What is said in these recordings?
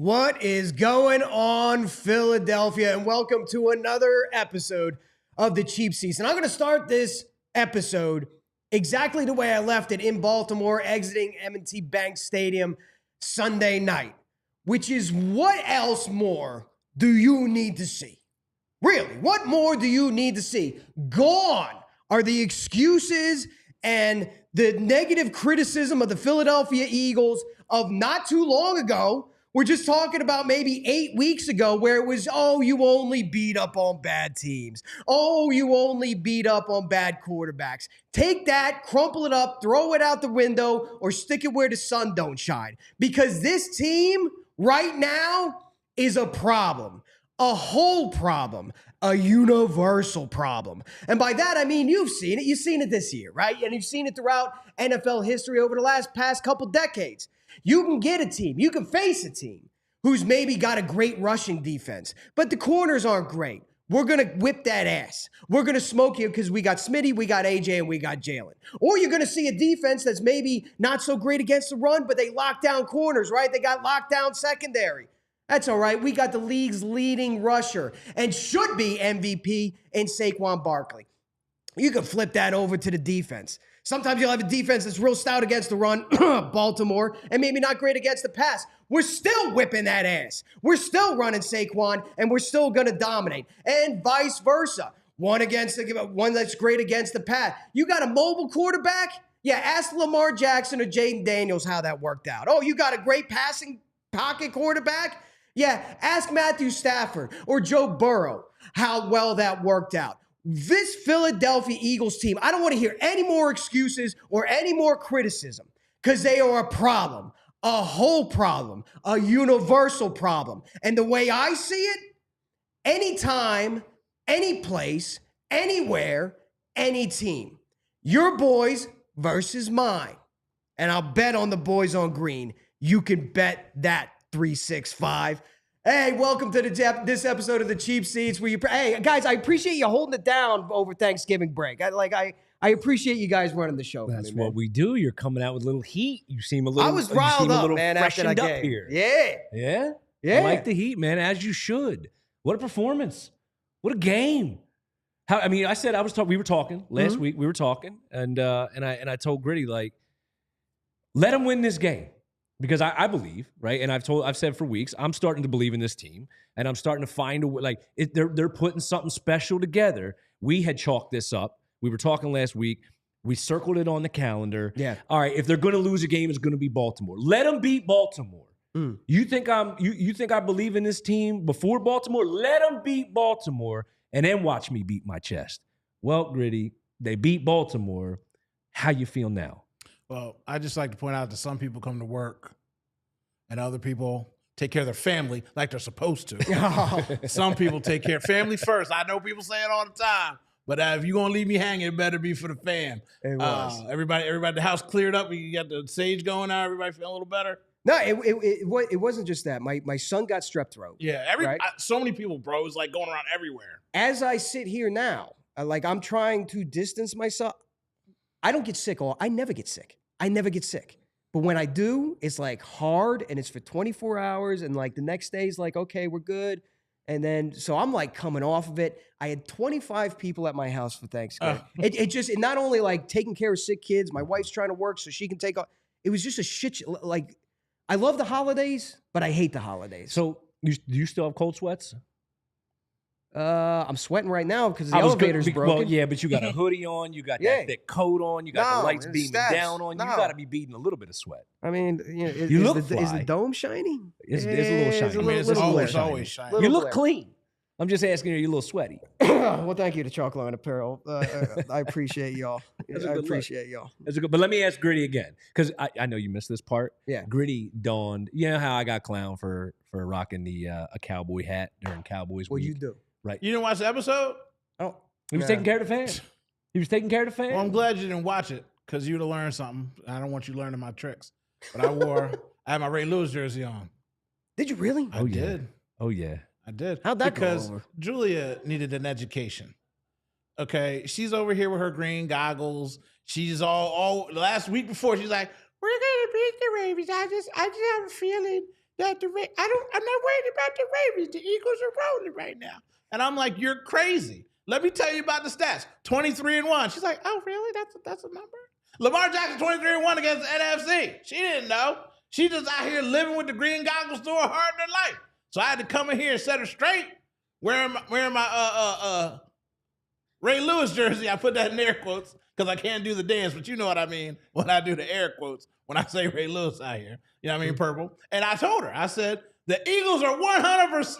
What is going on, Philadelphia? And welcome to another episode of the Cheap Seats. And I'm going to start this episode exactly the way I left it in Baltimore, exiting M&T Bank Stadium Sunday night, which is what else more do you need to see? Really, what more do you need to see? Gone are the excuses and the negative criticism of the Philadelphia Eagles of not too long ago. We're just talking about maybe 8 weeks ago where it was, oh, you only beat up on bad teams. Oh, you only beat up on bad quarterbacks. Take that, crumple it up, throw it out the window, or stick it where the sun don't shine. Because this team right now is a problem. A whole problem. A universal problem. And by that, I mean, you've seen it. You've seen it this year, right? And you've seen it throughout NFL history over the past couple decades. You can get a team, you can face a team who's maybe got a great rushing defense, but the corners aren't great. We're going to whip that ass. We're going to smoke you because we got Smitty, we got AJ, and we got Jalen. Or you're going to see a defense that's maybe not so great against the run, but they lock down corners, right? They got lockdown secondary. That's all right. We got the league's leading rusher and should be MVP in Saquon Barkley. You can flip that over to the defense. Sometimes you'll have a defense that's real stout against the run, Baltimore, and maybe not great against the pass. We're still whipping that ass. We're still running Saquon, and we're still going to dominate. And vice versa. One that's great against the pass. You got a mobile quarterback? Yeah, ask Lamar Jackson or Jaden Daniels how that worked out. Oh, you got a great passing pocket quarterback? Yeah, ask Matthew Stafford or Joe Burrow how well that worked out. This Philadelphia Eagles team, I don't want to hear any more excuses or any more criticism because they are a problem, a whole problem, a universal problem. And the way I see it, anytime, any place, anywhere, any team, your boys versus mine. And I'll bet on the boys on green. You can bet that 365. Hey, welcome to this episode of the Cheap Seats. Hey, guys, I appreciate you holding it down over Thanksgiving break. I appreciate you guys running the show. That's what we do. You're coming out with a little heat. You seem a little. I was riled up, man. After that game. Here. Yeah. I like the heat, man. As you should. What a performance! What a game! We were talking last week. We were talking, and I told Gritty let him win this game. Because I believe, right, and I've said for weeks, I'm starting to believe in this team, and I'm starting to find a way. They're putting something special together. We had chalked this up. We were talking last week. We circled it on the calendar. Yeah. All right. If they're going to lose a game, it's going to be Baltimore. Let them beat Baltimore. You think I believe in this team before Baltimore? Let them beat Baltimore, and then watch me beat my chest. Well, Gritty, they beat Baltimore. How you feel now? Well, I just like to point out that some people come to work and other people take care of their family like they're supposed to. Some people take care of family first. I know people say it all the time, but if you're going to leave me hanging, it better be for the fam. It was. Everybody, the house cleared up. You got the sage going now. Everybody feeling a little better. No, it wasn't just that. My son got strep throat. Yeah, right? So many people, bro, it's like going around everywhere. As I sit here now, I'm trying to distance myself. I don't get sick. I never get sick. But when I do, it's hard and it's for 24 hours. And the next day is okay, we're good. And then, so I'm coming off of it. I had 25 people at my house for Thanksgiving. It not only taking care of sick kids, my wife's trying to work so she can take off. It was just a shit show. I love the holidays, but I hate the holidays. So do you still have cold sweats? I'm sweating right now because the elevator's broken. Well, yeah, but you got a hoodie on, you got that thick coat on, you got the lights beaming down on you. You got to be beating a little bit of sweat. I mean, is the dome shiny? It's a little shiny. It's always shiny. You look clean. I'm just asking, are you a little sweaty? Well, thank you to Chalk Line Apparel. I appreciate y'all. But let me ask Gritty again, because I know you missed this part. Yeah. Gritty donned, you know how I got clowned for rocking a cowboy hat during Cowboys week? Well, you do. Right. You didn't watch the episode? Oh. He was taking care of the fans. Well, I'm glad you didn't watch it because you'd have learned something. I don't want you learning my tricks. But I had my Ray Lewis jersey on. Did you really? I did. Oh, yeah. I did. How'd that go over? Because Julia needed an education. Okay? She's over here with her green goggles. She's all last week before, she's like, we're going to beat the Ravens. I just have a feeling that I'm not worried about the Ravens. The Eagles are rolling right now. And I'm like, you're crazy. Let me tell you about the stats. 23-1. She's like, oh, really? That's a number? Lamar Jackson 23-1 against the NFC. She didn't know. She just out here living with the green goggles doing hard in her life. So I had to come in here and set her straight, wearing my Ray Lewis jersey. I put that in air quotes because I can't do the dance, but you know what I mean when I do the air quotes when I say Ray Lewis out here. You know what I mean? Purple. And I told her, I said, the Eagles are 100%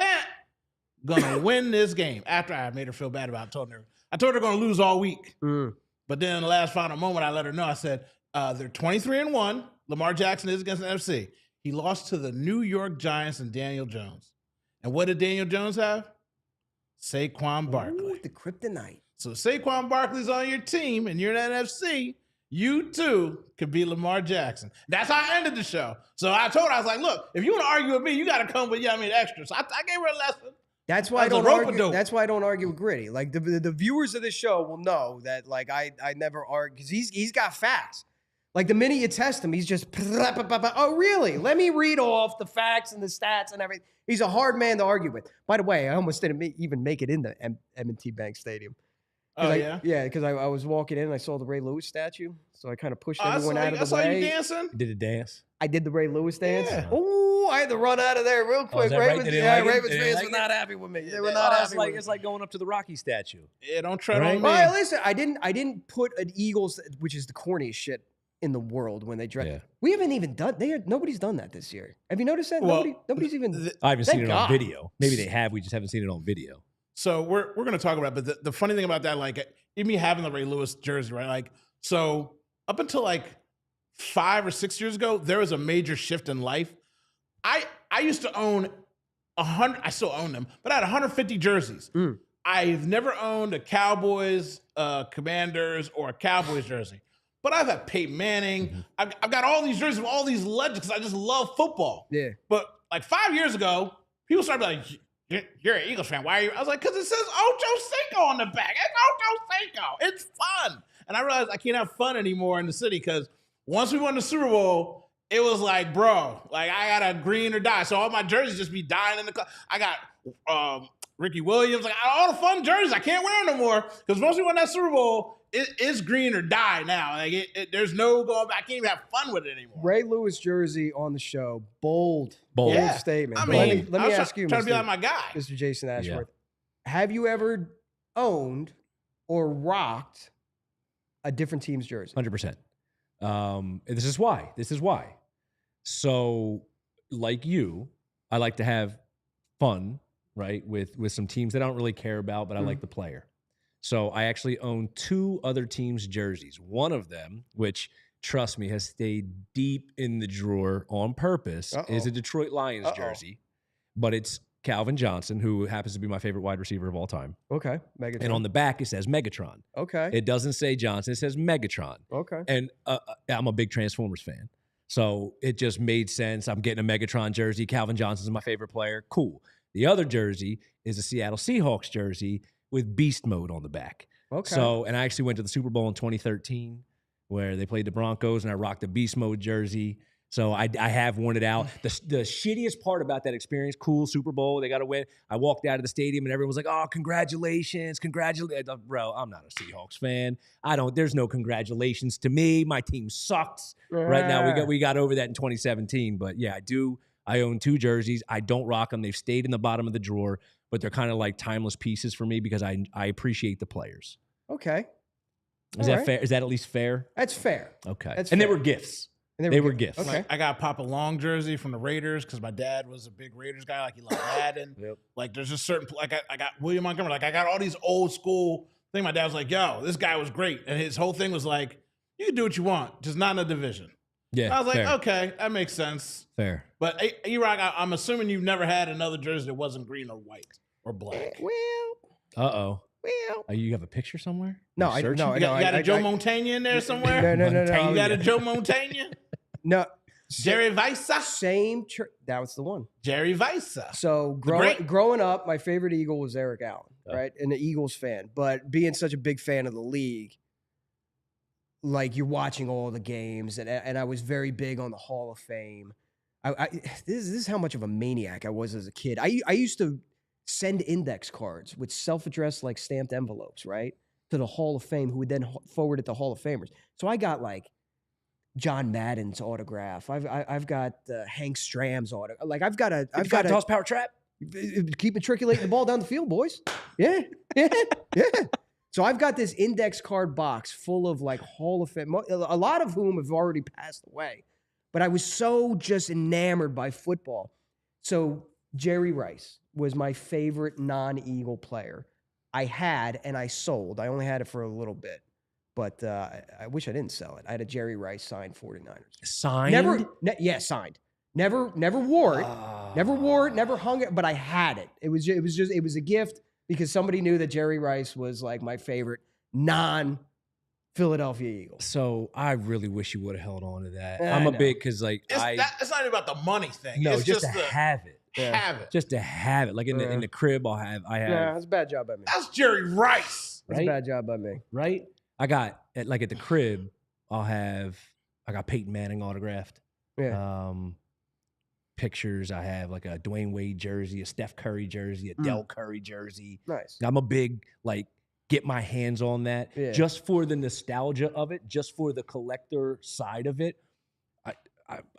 gonna win this game. After I made her feel bad about it, I told her they're gonna lose all week. But then in the last final moment, I let her know. I said, they're 23-1. Lamar Jackson is against the NFC. He lost to the New York Giants and Daniel Jones. And what did Daniel Jones have? Saquon Barkley. Ooh, the kryptonite. So Saquon Barkley's on your team and you're in the NFC, you too could be Lamar Jackson. That's how I ended the show. So I told her, I was like, look, if you want to argue with me, you got to come with, extra. So I gave her a lesson. That's why I don't argue. That's why I don't argue with Gritty. Like the viewers of this show will know that like I never argue because he's got facts. Like the minute you test him, he's just oh really? Let me read off the facts and the stats and everything. He's a hard man to argue with. By the way, I almost didn't even make it into M&T Bank Stadium. Oh yeah, because I was walking in and I saw the Ray Lewis statue, so I kind of pushed everyone out of the way. I saw you dancing. Did a dance? I did the Ray Lewis dance. Yeah. Oh, I had to run out of there real quick. Ravens, right? Ravens fans were not happy with me. They were not happy. It's like going up to the Rocky statue. Yeah, don't tread on me. Well, listen, I didn't put an Eagles, which is the corniest shit in the world when they dress. Yeah. We haven't even done. Nobody's done that this year. Have you noticed that? Well, nobody's even. I haven't seen it on video. Maybe they have. We just haven't seen it on video. So we're going to talk about it, but the funny thing about that, like, even me having the Ray Lewis jersey, right? Like, so up until like 5 or 6 years ago, there was a major shift in life. I used to own 100. I still own them, but I had 150 jerseys. I've never owned a Cowboys, Commanders, or a Cowboys jersey. But I've had Peyton Manning. I've got all these jerseys of all these legends because I just love football. Yeah. But like 5 years ago, people started like, you're an Eagles fan. Why are you? I was like, because it says Ocho Cinco on the back. It's Ocho Cinco. It's fun. And I realized I can't have fun anymore in the city because once we won the Super Bowl, it was like, bro, like I got to green or die. So all my jerseys just be dying in the club. I got Ricky Williams, like all the fun jerseys. I can't wear them no more because once we won that Super Bowl, it's green or die now. Like there's no going back. I can't even have fun with it anymore. Ray Lewis jersey on the show. Bold statement. I mean, let me ask you, trying to be like my guy, Mr. Jason Ashworth. Yeah. Have you ever owned or rocked a different team's jersey? 100%. This is why. So, like you, I like to have fun, right, with some teams that I don't really care about, but I like the player. So I actually own 2 other teams' jerseys. One of them, which, trust me, has stayed deep in the drawer on purpose, is a Detroit Lions jersey. But it's Calvin Johnson, who happens to be my favorite wide receiver of all time. Okay, Megatron. And on the back, it says Megatron. Okay. It doesn't say Johnson. It says Megatron. Okay. And I'm a big Transformers fan. So it just made sense. I'm getting a Megatron jersey. Calvin Johnson's my favorite player. Cool. The other jersey is a Seattle Seahawks jersey with beast mode on the back. Okay. So, and I actually went to the Super Bowl in 2013 where they played the Broncos and I rocked a beast mode jersey. So I have worn it out. The shittiest part about that experience, cool Super Bowl, they got to win. I walked out of the stadium and everyone was like, oh, congratulations. Bro, I'm not a Seahawks fan. There's no congratulations to me. My team sucks. Right now, we got over that in 2017. But yeah, I own 2 jerseys. I don't rock them. They've stayed in the bottom of the drawer, but they're kind of like timeless pieces for me because I appreciate the players. Okay. Is that fair? Is that at least fair? That's fair. Okay. That's and fair. they were gifts. They were gifts. Okay. Like, I got Papa Long jersey from the Raiders because my dad was a big Raiders guy. Like he loved Madden. Yep. Like there's just certain like I got William Montgomery. Like I got all these old school thing. My dad was like, "Yo, this guy was great," and his whole thing was like, "You can do what you want, just not in a division." Yeah. And I was like, fair. "Okay, that makes sense." Fair. But E-Rock, I'm assuming you've never had another jersey that wasn't green or white or black. Well. You have a picture somewhere? No, You got a Joe Montaigne in there somewhere? No. You got a Joe Montaigne? No. Jerry Visa? Same. That was the one. Jerry Visa. So growing up, my favorite Eagle was Eric Allen, right? And the Eagles fan. But being such a big fan of the league, like you're watching all the games, and I was very big on the Hall of Fame. This is how much of a maniac I was as a kid. I used to send index cards with self-addressed like stamped envelopes, right, to the Hall of Fame, who would then forward it to Hall of Famers. So I got like John Madden's autograph. I've got Hank Stram's autograph. Like I've got toss power trap. Keep matriculating the ball down the field, boys. Yeah. So I've got this index card box full of like Hall of Fame, a lot of whom have already passed away. But I was so just enamored by football. So Jerry Rice was my favorite non-Eagle player. I had and I sold. I only had it for a little bit. But I wish I didn't sell it. I had a Jerry Rice signed 49ers. Signed? Signed. Never wore it. Never wore it, never hung it, but I had it. It was a gift because somebody knew that Jerry Rice was like my favorite non-Philadelphia Eagle. So I really wish you would have held on to that. I'm a big because like it's not even about the money thing. No, it's just to have it. Have it. Just to have it. Like in the crib I have. Yeah, that's a bad job by me. That's Jerry Rice. That's a bad job by me. Right? I got at the crib, I got Peyton Manning autographed. Yeah. Pictures. I have like a Dwayne Wade jersey, a Steph Curry jersey, a Del Curry jersey. Nice. I'm a big like get my hands on that just for the nostalgia of it, just for the collector side of it.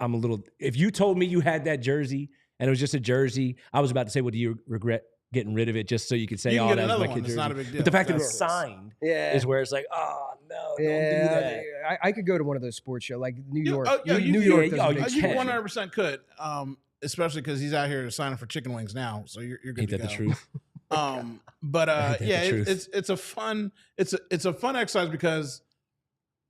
I'm a little. If you told me you had that jersey and it was just a jersey, I was about to say, well, do you regret getting rid of it just so you could say, oh, that was my kid jersey? It's not a big deal. But the fact that it's signed is where it's like, oh no, don't do that. I could go to one of those sports shows like New York. New York. You 100% could, especially because he's out here signing for chicken wings now. So you're good Ain't to that go. the truth? It's a fun exercise because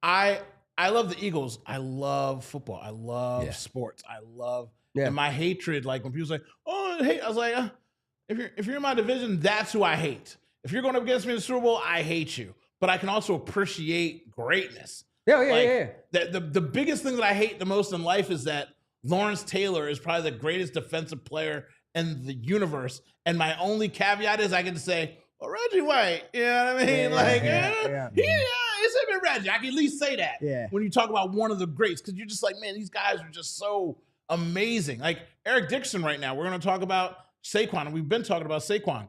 I love the Eagles. I love football. I love sports. I love and my hatred. Like when people say, "Oh, I hate," I was like, if you're in my division, that's who I hate. If you're going up against me in the Super Bowl, I hate you. But I can also appreciate greatness. The biggest thing that I hate the most in life is that Lawrence Taylor is probably the greatest defensive player in the universe. And my only caveat is I can say, well, Reggie White, you know what I mean? It's him and Reggie. I can at least say that when you talk about one of the greats, because you're just like, man, these guys are just so amazing. Like Eric Dixon right now, we're going to talk about Saquon, and we've been talking about Saquon.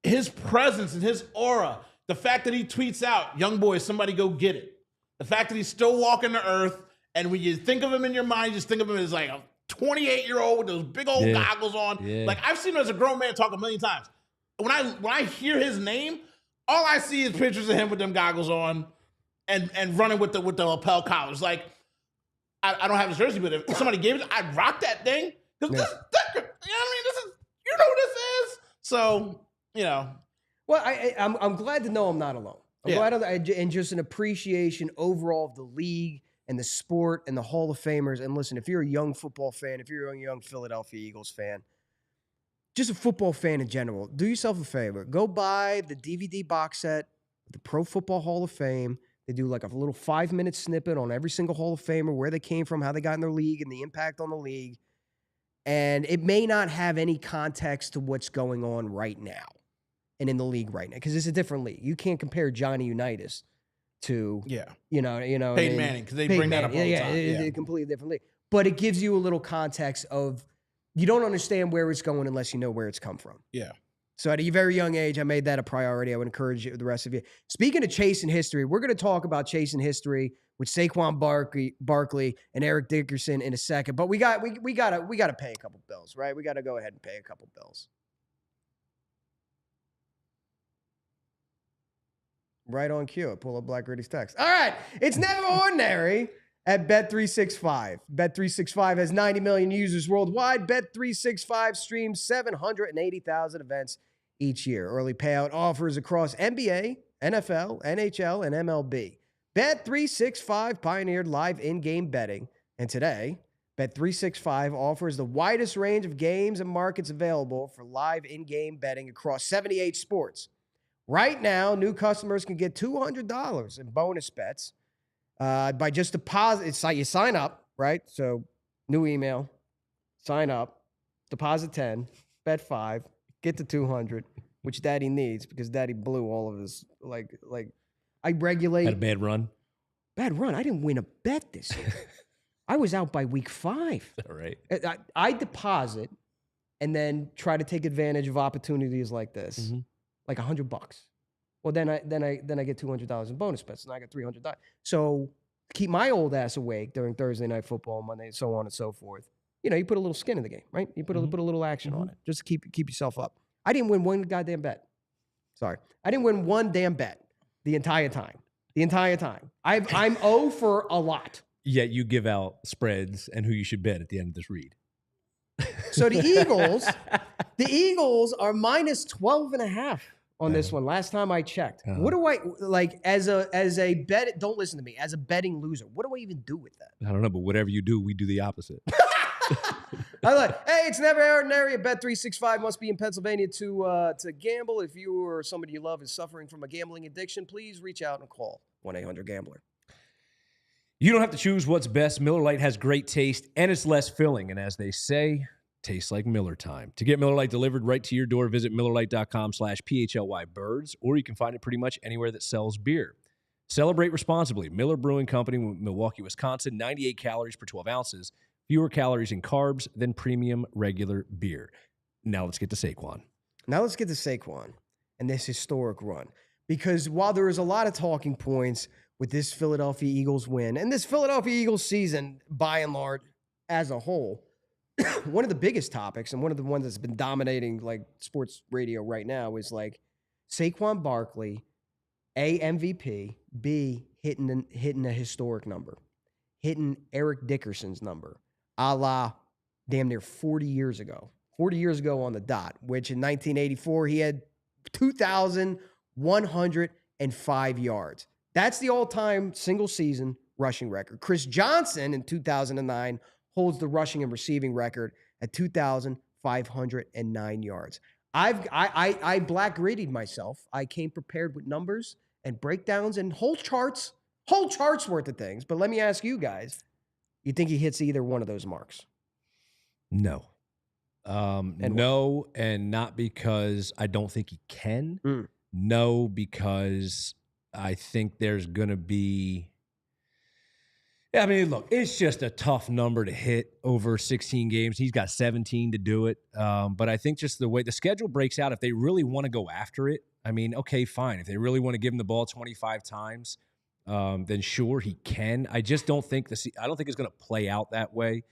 His presence and his aura, the fact that he tweets out, young boys, somebody go get it. The fact that he's still walking the earth, and when you think of him in your mind, you just think of him as like a 28-year-old with those big old goggles on. Yeah. Like I've seen him as a grown man talk a million times. When I hear his name, all I see is pictures of him with them goggles on and running with the lapel collars. Like I don't have his jersey, but if somebody gave it, I'd rock that thing. Because you know what I mean? This is, you know what this is. So, you know. Well, I'm glad to know I'm not alone. I'm glad and just an appreciation overall of the league and the sport and the Hall of Famers. And listen, if you're a young football fan, if you're a young Philadelphia Eagles fan, just a football fan in general, do yourself a favor. Go buy the DVD box set, the Pro Football Hall of Fame. They do like a little 5-minute snippet on every single Hall of Famer, where they came from, how they got in their league, and the impact on the league. And it may not have any context to what's going on right now and in the league right now, because it's a different league. You can't compare Johnny Unitas to, you know, Peyton Manning, because they bring that up all the time. It's a completely different league. But it gives you a little context of, you don't understand where it's going unless you know where it's come from. Yeah. So at a very young age, I made that a priority. I would encourage the rest of you. Speaking of chasing history, we're going to talk about chasing history with Saquon Barkley and Eric Dickerson in a second. But we got to pay a couple bills, right? We got to go ahead and pay a couple bills. Right on cue. Pull up Black Gritty's text. All right. It's never ordinary at Bet365. Bet365 has 90 million users worldwide. Bet365 streams 780,000 events each year. Early payout offers across NBA, NFL, NHL, and MLB. Bet365 pioneered live in-game betting. And today, Bet365 offers the widest range of games and markets available for live in-game betting across 78 sports. Right now, new customers can get $200 in bonus bets by just deposit. It's like you sign up, right? So new email, sign up, deposit 10, bet 5, get the 200, which Daddy needs because Daddy blew all of his like I regulate. Had a bad run. Bad run. I didn't win a bet this year. I was out by week 5. All right. I deposit and then try to take advantage of opportunities like this, like $100. Well, then I get $200 in bonus bets, and I got $300. So keep my old ass awake during Thursday night football, Monday, so on and so forth. You know, you put a little skin in the game, right? You put a little action on it, just to keep yourself up. I didn't win one goddamn bet. Sorry, I didn't win one damn bet the entire time. I'm 0 for a lot. Yet you give out spreads and who you should bet at the end of this read. So the Eagles are minus 12.5 on this one. Last time I checked. What do I like as a bet? Don't listen to me. As a betting loser, what do I even do with that? I don't know, but whatever you do, we do the opposite. I like, hey, it's never ordinary. A Bet365 must be in Pennsylvania to gamble. If you or somebody you love is suffering from a gambling addiction, please reach out and call 1-800-GAMBLER. You don't have to choose what's best. Miller Lite has great taste, and it's less filling. And as they say, tastes like Miller time. To get Miller Lite delivered right to your door, visit MillerLite.com/PHLY-Birds, or you can find it pretty much anywhere that sells beer. Celebrate responsibly. Miller Brewing Company, Milwaukee, Wisconsin, 98 calories per 12 ounces. Fewer calories and carbs than premium regular beer. Now let's get to Saquon. And this historic run. Because while there is a lot of talking points with this Philadelphia Eagles win and this Philadelphia Eagles season, by and large, as a whole, one of the biggest topics and one of the ones that's been dominating like sports radio right now is like Saquon Barkley, A, MVP, B, hitting a historic number, hitting Eric Dickerson's number, a la damn near 40 years ago on the dot, which in 1984 he had 2,105 yards. That's the all-time single-season rushing record. Chris Johnson in 2009 holds the rushing and receiving record at 2,509 yards. I black graded myself. I came prepared with numbers and breakdowns and whole charts worth of things. But let me ask you guys, you think he hits either one of those marks? No. No, and not because I don't think he can. No, because I think there's going to be... Yeah, I mean, look, it's just a tough number to hit over 16 games. He's got 17 to do it. But I think just the way the schedule breaks out, if they really want to go after it, I mean, okay, fine. If they really want to give him the ball 25 times, then sure, he can. I just don't think I don't think it's going to play out that way.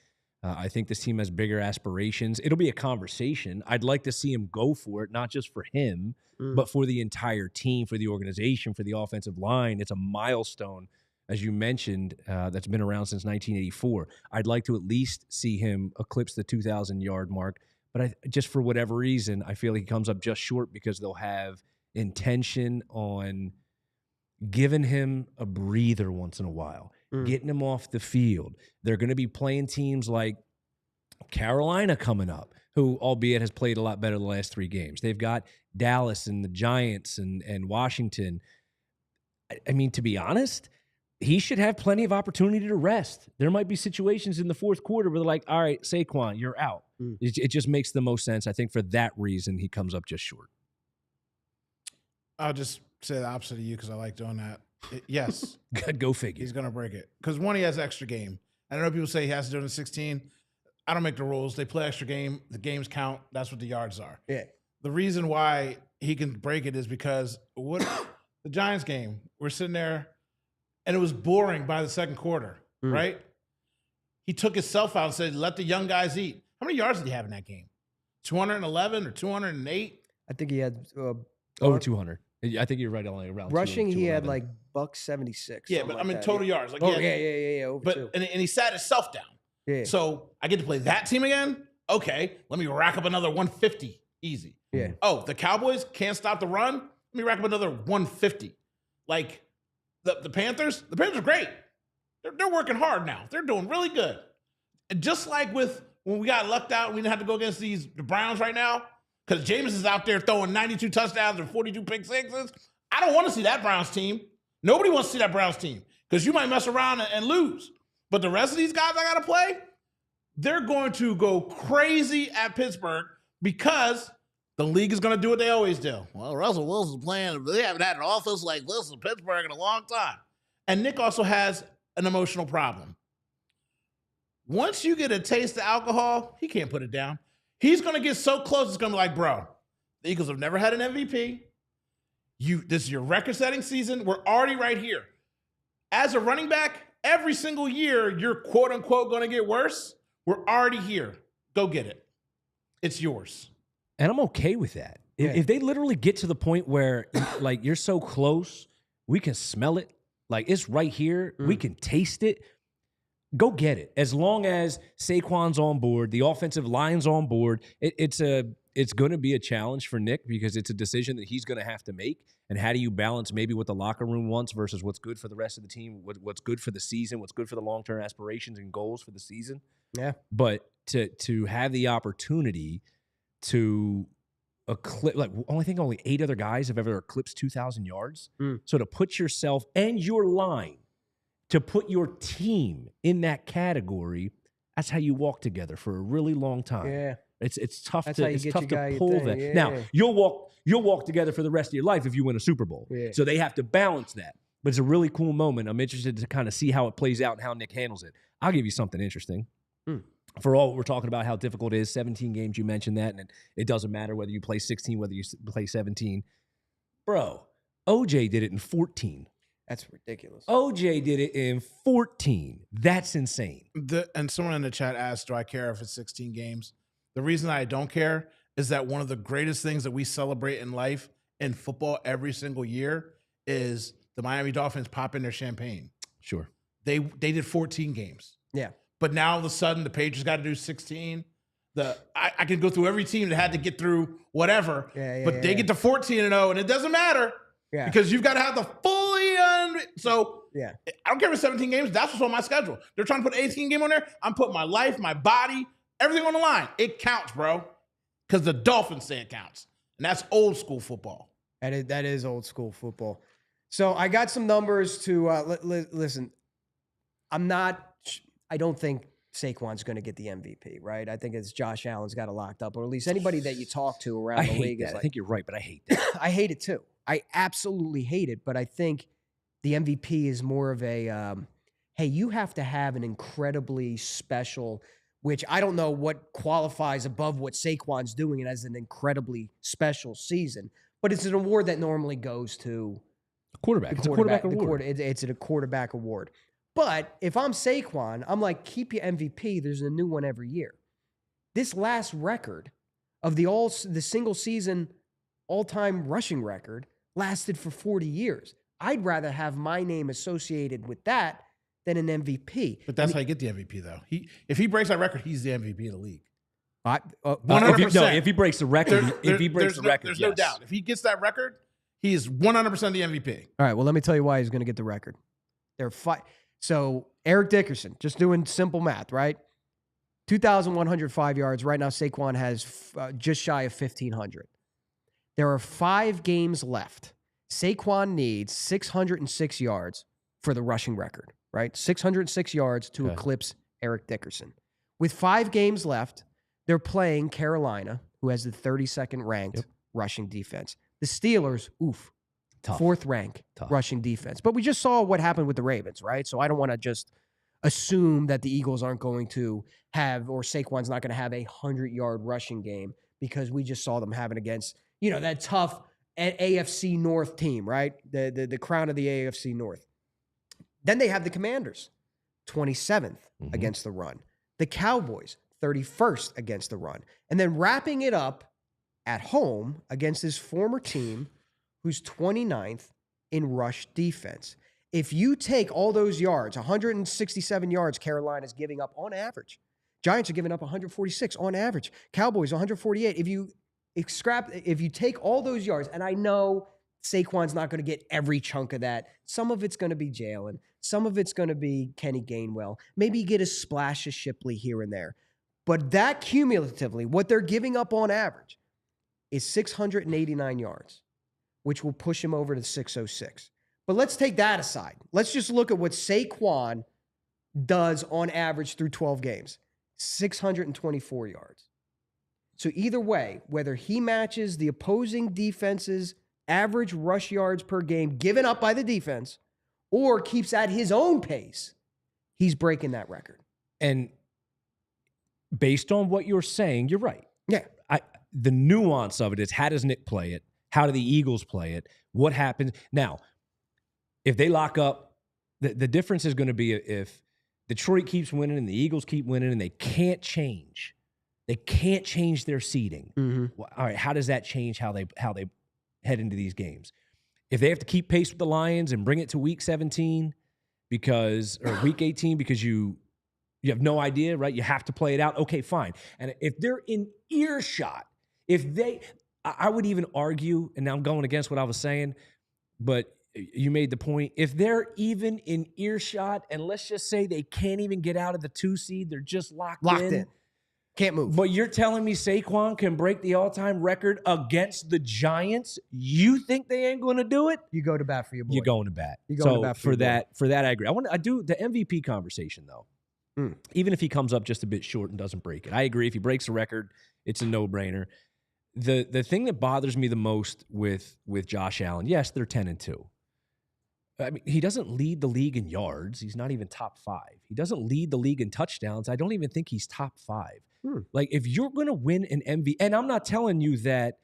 I think this team has bigger aspirations. It'll be a conversation. I'd like to see him go for it, not just for him, but for the entire team, for the organization, for the offensive line. It's a milestone, as you mentioned, that's been around since 1984. I'd like to at least see him eclipse the 2,000-yard mark. But just for whatever reason, I feel like he comes up just short because they'll have intention on giving him a breather once in a while, getting him off the field. They're going to be playing teams like Carolina coming up, who, albeit has played a lot better the last 3 games. They've got Dallas and the Giants and Washington. I mean, to be honest, he should have plenty of opportunity to rest. There might be situations in the fourth quarter where they're like, all right, Saquon, you're out. It just makes the most sense. I think for that reason, he comes up just short. I'll just say the opposite of you because I like doing that. Yes. Go figure. He's going to break it. Because one, he has extra game. I know people say he has to do it in 16. I don't make the rules. They play extra game. The games count. That's what the yards are. Yeah. The reason why he can break it is because the Giants game, we're sitting there, and it was boring by the second quarter, right? He took himself out and said, let the young guys eat. How many yards did he have in that game? 211 or 208? I think he had over 200. I think you're right, only around rushing. He had like $176. Yeah, but like I mean that. total yards. Like, yeah. Over but 2. and he sat himself down. Yeah. So I get to play that team again. Okay, let me rack up another 150, easy. Yeah. Oh, the Cowboys can't stop the run. Let me rack up another 150. Like the Panthers are great. They're working hard now. They're doing really good. And just like with when we got lucked out, we didn't have to go against the Browns right now because Jameis is out there throwing 92 touchdowns and 42 pick sixes. I don't want to see that Browns team. Nobody wants to see that Browns team because you might mess around and lose. But the rest of these guys I got to play, they're going to go crazy at Pittsburgh because the league is going to do what they always do. Well, Russell Wilson's playing. They haven't had an offense like this in Pittsburgh in a long time. And Nick also has an emotional problem. Once you get a taste of alcohol, he can't put it down. He's going to get so close, it's going to be like, bro, the Eagles have never had an MVP. This is your record-setting season. We're already right here. As a running back, every single year, you're quote-unquote going to get worse. We're already here. Go get it. It's yours. And I'm okay with that. If they literally get to the point where, like, you're so close, we can smell it. Like, it's right here. We can taste it. Go get it. As long as Saquon's on board, the offensive line's on board, it's going to be a challenge for Nick because it's a decision that he's going to have to make. And how do you balance maybe what the locker room wants versus what's good for the rest of the team, what's good for the season, what's good for the long-term aspirations and goals for the season? Yeah. But to have the opportunity to eclipse, like, I think only 8 other guys have ever eclipsed 2,000 yards. So to put yourself and your line, to put your team in that category, that's how you walk together for a really long time. Yeah. It's tough That's to pull that. Yeah. Now, you'll walk together for the rest of your life if you win a Super Bowl. Yeah. So they have to balance that. But it's a really cool moment. I'm interested to kind of see how it plays out and how Nick handles it. I'll give you something interesting. For all we're talking about how difficult it is, 17 games, you mentioned that, and it doesn't matter whether you play 16, whether you play 17. Bro, OJ did it in 14. That's ridiculous. OJ did it in 14. That's insane. And someone in the chat asked, do I care if it's 16 games? The reason I don't care is that one of the greatest things that we celebrate in life, in football every single year, is the Miami Dolphins popping their champagne. Sure. They did 14 games. Yeah. But now all of a sudden the Patriots got to do 16. I can go through every team that had to get through whatever. But they get to 14-0, and it doesn't matter. Yeah. Because you've got to have the fully so yeah. I don't care if it's 17 games. That's what's on my schedule. They're trying to put 18 game on there. I'm putting my life, my body, everything on the line. It counts, bro. Because the Dolphins say it counts. And that's old school football. That is old school football. So I got some numbers to listen. I don't think Saquon's going to get the MVP, right? I think it's Josh Allen's got it locked up, or at least anybody that you talk to around the league. I think you're right, but I hate that. I hate it too. I absolutely hate it, but I think the MVP is more of a, hey, you have to have an incredibly special, which I don't know what qualifies above what Saquon's doing as an incredibly special season, but it's an award that normally goes to quarterback. It's a quarterback award. It's a quarterback award. But if I'm Saquon, I'm like, keep your MVP. There's a new one every year. This last record of the single season all-time rushing record lasted for 40 years. I'd rather have my name associated with that than an MVP. But that's how you get the MVP, though. If he breaks that record, he's the MVP of the league. 100%. If he breaks the record, there's no doubt. If he gets that record, he is 100% the MVP. All right. Well, let me tell you why he's going to get the record. So Eric Dickerson, just doing simple math, right? 2,105 yards. Right now, Saquon has just shy of 1,500. There are 5 games left. Saquon needs 606 yards for the rushing record, right? 606 yards to eclipse Eric Dickerson. With 5 games left, they're playing Carolina, who has the 32nd ranked rushing defense. The Steelers, tough. 4th rank rushing defense. But we just saw what happened with the Ravens, right? So I don't want to just assume that the Eagles aren't going to have, or Saquon's not going to have a 100-yard rushing game because we just saw them having against, that tough AFC North team, right? The crown of the AFC North. Then they have the Commanders, 27th against the run. The Cowboys, 31st against the run. And then wrapping it up at home against his former team, who's 29th in rush defense. If you take all those yards, 167 yards Carolina's giving up on average. Giants are giving up 146 on average. Cowboys, 148. If you take all those yards, and I know Saquon's not going to get every chunk of that. Some of it's going to be Jalen. Some of it's going to be Kenny Gainwell. Maybe you get a splash of Shipley here and there. But that cumulatively, what they're giving up on average is 689 yards, which will push him over to 606. But let's take that aside. Let's just look at what Saquon does on average through 12 games. 624 yards. So either way, whether he matches the opposing defense's average rush yards per game given up by the defense or keeps at his own pace, he's breaking that record. And based on what you're saying, you're right. Yeah. The nuance of it is, how does Nick play it? How do the Eagles play it? What happens? Now, if they lock up, the difference is going to be if Detroit keeps winning and the Eagles keep winning and they can't change. They can't change their seeding. Well, all right, how does that change how they head into these games? If they have to keep pace with the Lions and bring it to week 17 or week 18 because you have no idea, right? You have to play it out. Okay, fine. And if they're in earshot, I would even argue, and now I'm going against what I was saying, but you made the point. If they're even in earshot, and let's just say they can't even get out of the 2 seed, they're just locked in. Can't move. But you're telling me Saquon can break the all-time record against the Giants? You think they ain't going to do it? You go to bat for your boy. You're going to bat. You going to bat for that. For that, I agree. I do the MVP conversation though. Even if he comes up just a bit short and doesn't break it, I agree. If he breaks the record, it's a no-brainer. The thing that bothers me the most with Josh Allen, yes, they're 10-2. I mean, he doesn't lead the league in yards. He's not even top 5. He doesn't lead the league in touchdowns. I don't even think he's top 5. Like, if you're going to win an MVP, and I'm not telling you that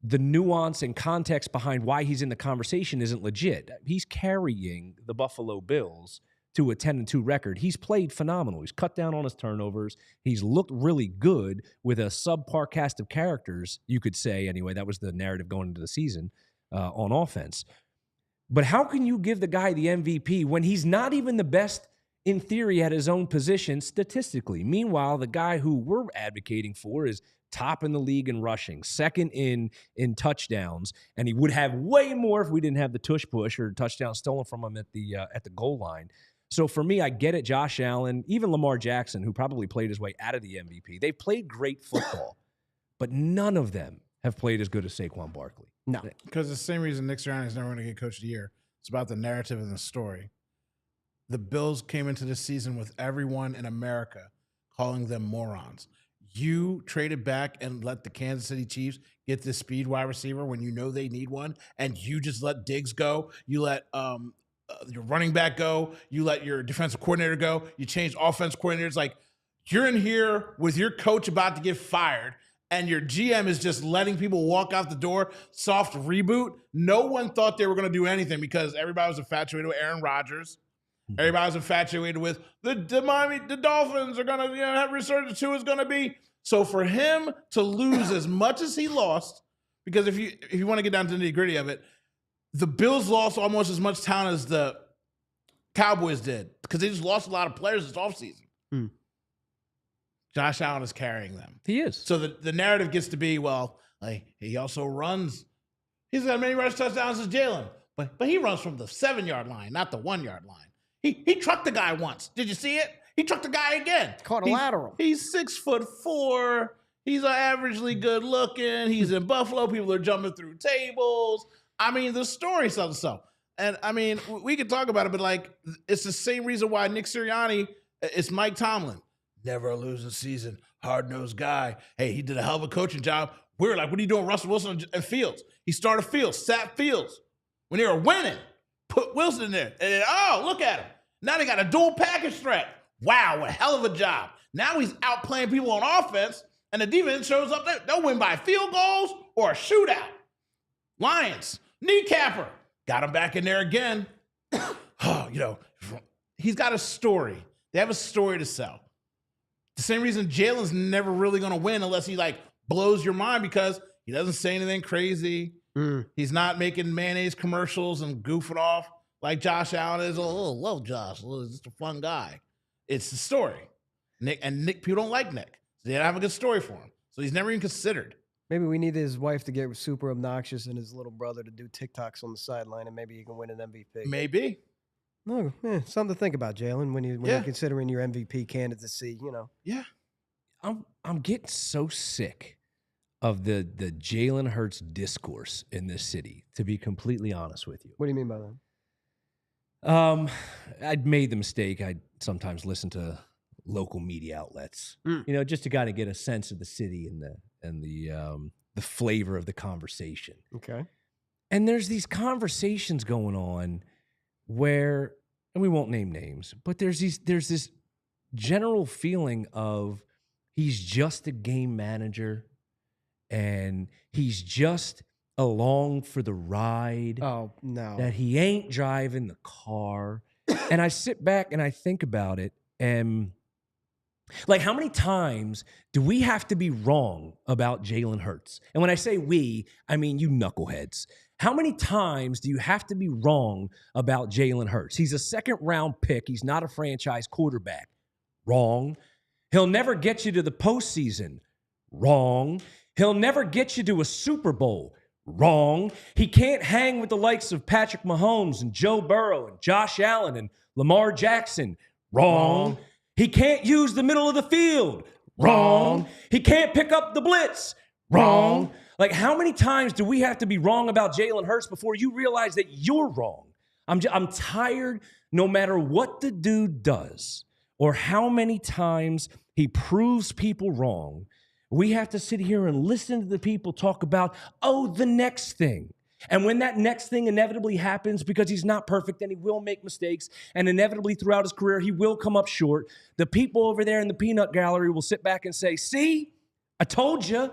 the nuance and context behind why he's in the conversation isn't legit. He's carrying the Buffalo Bills to a 10-2 record. He's played phenomenal. He's cut down on his turnovers. He's looked really good with a subpar cast of characters, you could say, anyway. That was the narrative going into the season on offense. But how can you give the guy the MVP when he's not even the best in theory at his own position statistically? Meanwhile, the guy who we're advocating for is top in the league in rushing, second in touchdowns, and he would have way more if we didn't have the tush push or touchdown stolen from him at the goal line. So for me, I get it. Josh Allen, even Lamar Jackson, who probably played his way out of the MVP, they played great football, but none of them have played as good as Saquon Barkley. No. Because the same reason Nick Sirianni is never going to get Coach of the Year. It's about the narrative and the story. The Bills came into this season with everyone in America calling them morons. You traded back and let the Kansas City Chiefs get this speed wide receiver when you know they need one, and you just let Diggs go. You let your running back go. You let your defensive coordinator go. You changed offense coordinators. Like, you're in here with your coach about to get fired, and your GM is just letting people walk out the door, soft reboot. No one thought they were going to do anything because everybody was infatuated with Aaron Rodgers. Everybody was infatuated with the Dolphins are going to have resurgence. Who is going to be? So for him to lose as much as he lost, because if you want to get down to the nitty gritty of it, the Bills lost almost as much talent as the Cowboys did because they just lost a lot of players this offseason. Josh Allen is carrying them. He is. So the narrative gets to be, well, like, he also runs. He's got many rush touchdowns as Jalen, but he runs from the 7-yard line, not the 1-yard line. He trucked the guy once. Did you see it? He trucked the guy again. Caught a lateral. He's 6'4". He's averagely good looking. He's in Buffalo. People are jumping through tables. I mean, the story sells itself. And I mean, we could talk about it, but like, it's the same reason why Nick Sirianni, it's Mike Tomlin. Never lose a season. Hard-nosed guy. Hey, he did a hell of a coaching job. We're like, what are you doing, Russell Wilson and Fields? He started Fields, sat Fields. When they were winning, put Wilson in there. And then, oh, look at him. Now they got a dual package threat. Wow, a hell of a job. Now he's outplaying people on offense, and the defense shows up there. They'll win by field goals or a shootout. Lions, kneecapper. Got him back in there again. He's got a story. They have a story to sell. The same reason Jalen's never really going to win unless he, like, blows your mind because he doesn't say anything crazy. He's not making mayonnaise commercials and goofing off like Josh Allen is. Oh, love Josh. He's just a fun guy. It's the story. Nick, people don't like Nick. So they don't have a good story for him. So he's never even considered. Maybe we need his wife to get super obnoxious and his little brother to do TikToks on the sideline, and maybe he can win an MVP. Maybe. No, something to think about, Jalen, when you're considering your MVP candidacy, Yeah. I'm getting so sick of the Jalen Hurts discourse in this city, to be completely honest with you. What do you mean by that? I'd made the mistake. I sometimes listen to local media outlets, just to kind of get a sense of the city and the flavor of the conversation. Okay. And there's these conversations going on where, and we won't name names, but there's this general feeling of He's just a game manager, and he's just along for the ride. Oh, no. That he ain't driving the car. And I sit back and I think about it, and like, how many times do we have to be wrong about Jalen Hurts? And when I say we, I mean you knuckleheads. How many times do you have to be wrong about Jalen Hurts? He's a second-round pick. He's not a franchise quarterback. Wrong. He'll never get you to the postseason. Wrong. He'll never get you to a Super Bowl. Wrong. He can't hang with the likes of Patrick Mahomes and Joe Burrow and Josh Allen and Lamar Jackson. Wrong. He can't use the middle of the field. Wrong. He can't pick up the blitz. Wrong. Like, how many times do we have to be wrong about Jalen Hurts before you realize that you're wrong? I'm tired, no matter what the dude does or how many times he proves people wrong, we have to sit here and listen to the people talk about, the next thing. And when that next thing inevitably happens, because he's not perfect and he will make mistakes, and inevitably throughout his career he will come up short, the people over there in the peanut gallery will sit back and say, see, I told you.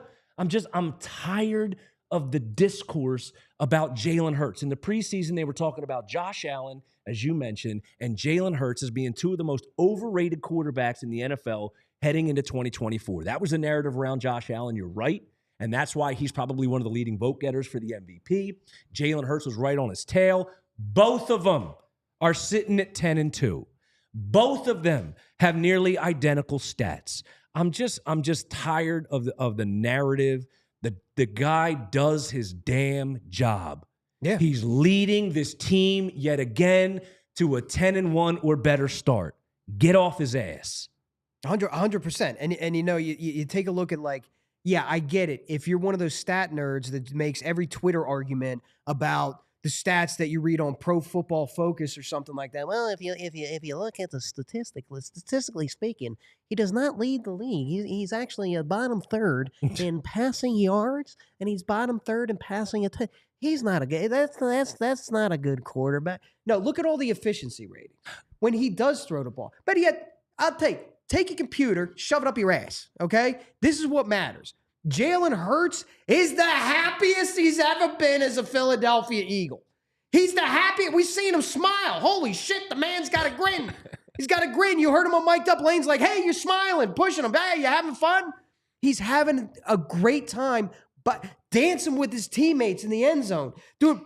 I'm tired of the discourse about Jalen Hurts. In the preseason, they were talking about Josh Allen, as you mentioned, and Jalen Hurts as being two of the most overrated quarterbacks in the NFL heading into 2024. That was the narrative around Josh Allen. You're right. And that's why he's probably one of the leading vote getters for the MVP. Jalen Hurts was right on his tail. Both of them are sitting at 10-2. Both of them have nearly identical stats. I'm just tired of the narrative. The guy does his damn job. Yeah. He's leading this team yet again to a 10-1 or better start. Get off his ass. 100%. And you know, you take a look at, like, yeah, I get it. If you're one of those stat nerds that makes every Twitter argument about the stats that you read on Pro Football Focus or something like that. Well, if you look at the statistically speaking, he does not lead the league. He's actually a bottom third in passing yards, and he's bottom third in passing attempt. He's not a good. That's not a good quarterback. No, look at all the efficiency ratings when he does throw the ball. But yet, I'll take your computer, shove it up your ass. Okay, this is what matters. Jalen Hurts is the happiest he's ever been as a Philadelphia Eagle. He's the happiest. We've seen him smile. Holy shit, the man's got a grin. He's got a grin. You heard him on Mic'd Up Lane's like, hey, you're smiling, pushing him. Hey, you having fun? He's having a great time, but dancing with his teammates in the end zone, doing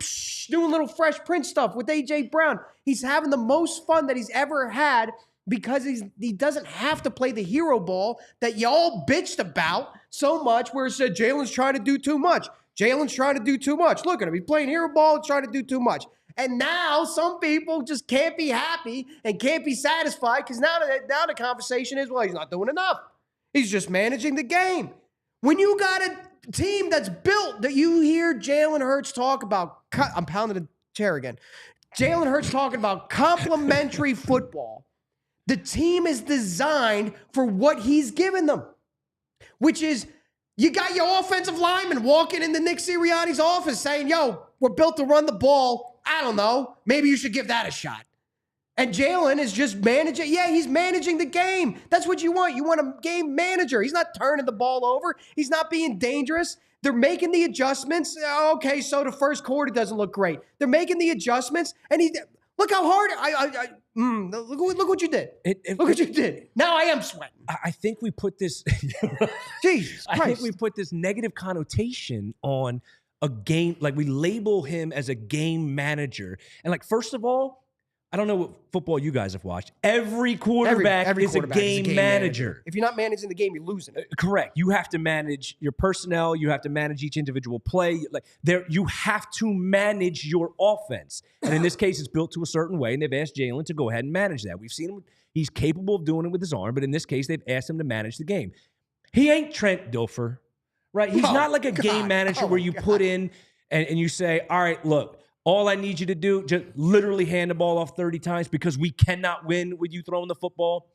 little Fresh Prince stuff with A.J. Brown. He's having the most fun that he's ever had because he doesn't have to play the hero ball that y'all bitched about so much, where it said Jalen's trying to do too much. Jalen's trying to do too much. Look at him. He's playing hero ball and trying to do too much. And now some people just can't be happy and can't be satisfied because now the conversation is, well, he's not doing enough. He's just managing the game. When you got a team that's built, that you hear Jalen Hurts talk about, I'm pounding the chair again. Jalen Hurts talking about complementary football. The team is designed for what he's given them, which is you got your offensive lineman walking into Nick Sirianni's office saying, yo, we're built to run the ball. I don't know. Maybe you should give that a shot. And Jalen is just managing. Yeah, he's managing the game. That's what you want. You want a game manager. He's not turning the ball over. He's not being dangerous. They're making the adjustments. Okay, so the first quarter doesn't look great. They're making the adjustments, and look how hard look what you did. Look what you did. Now I am sweating. I think we put this Jesus Christ. I think we put this negative connotation on a game, like we label him as a game manager. And like, first of all, I don't know what football you guys have watched. Every quarterback is a game manager. If you're not managing the game, you're losing it. Correct. You have to manage your personnel. You have to manage each individual play. Like you have to manage your offense. And in this case, it's built to a certain way, and they've asked Jalen to go ahead and manage that. We've seen him. He's capable of doing it with his arm, but in this case, they've asked him to manage the game. He ain't Trent Dilfer, right? He's not like a game manager where you put in and you say, all right, look, all I need you to do, just literally hand the ball off 30 times because we cannot win with you throwing the football.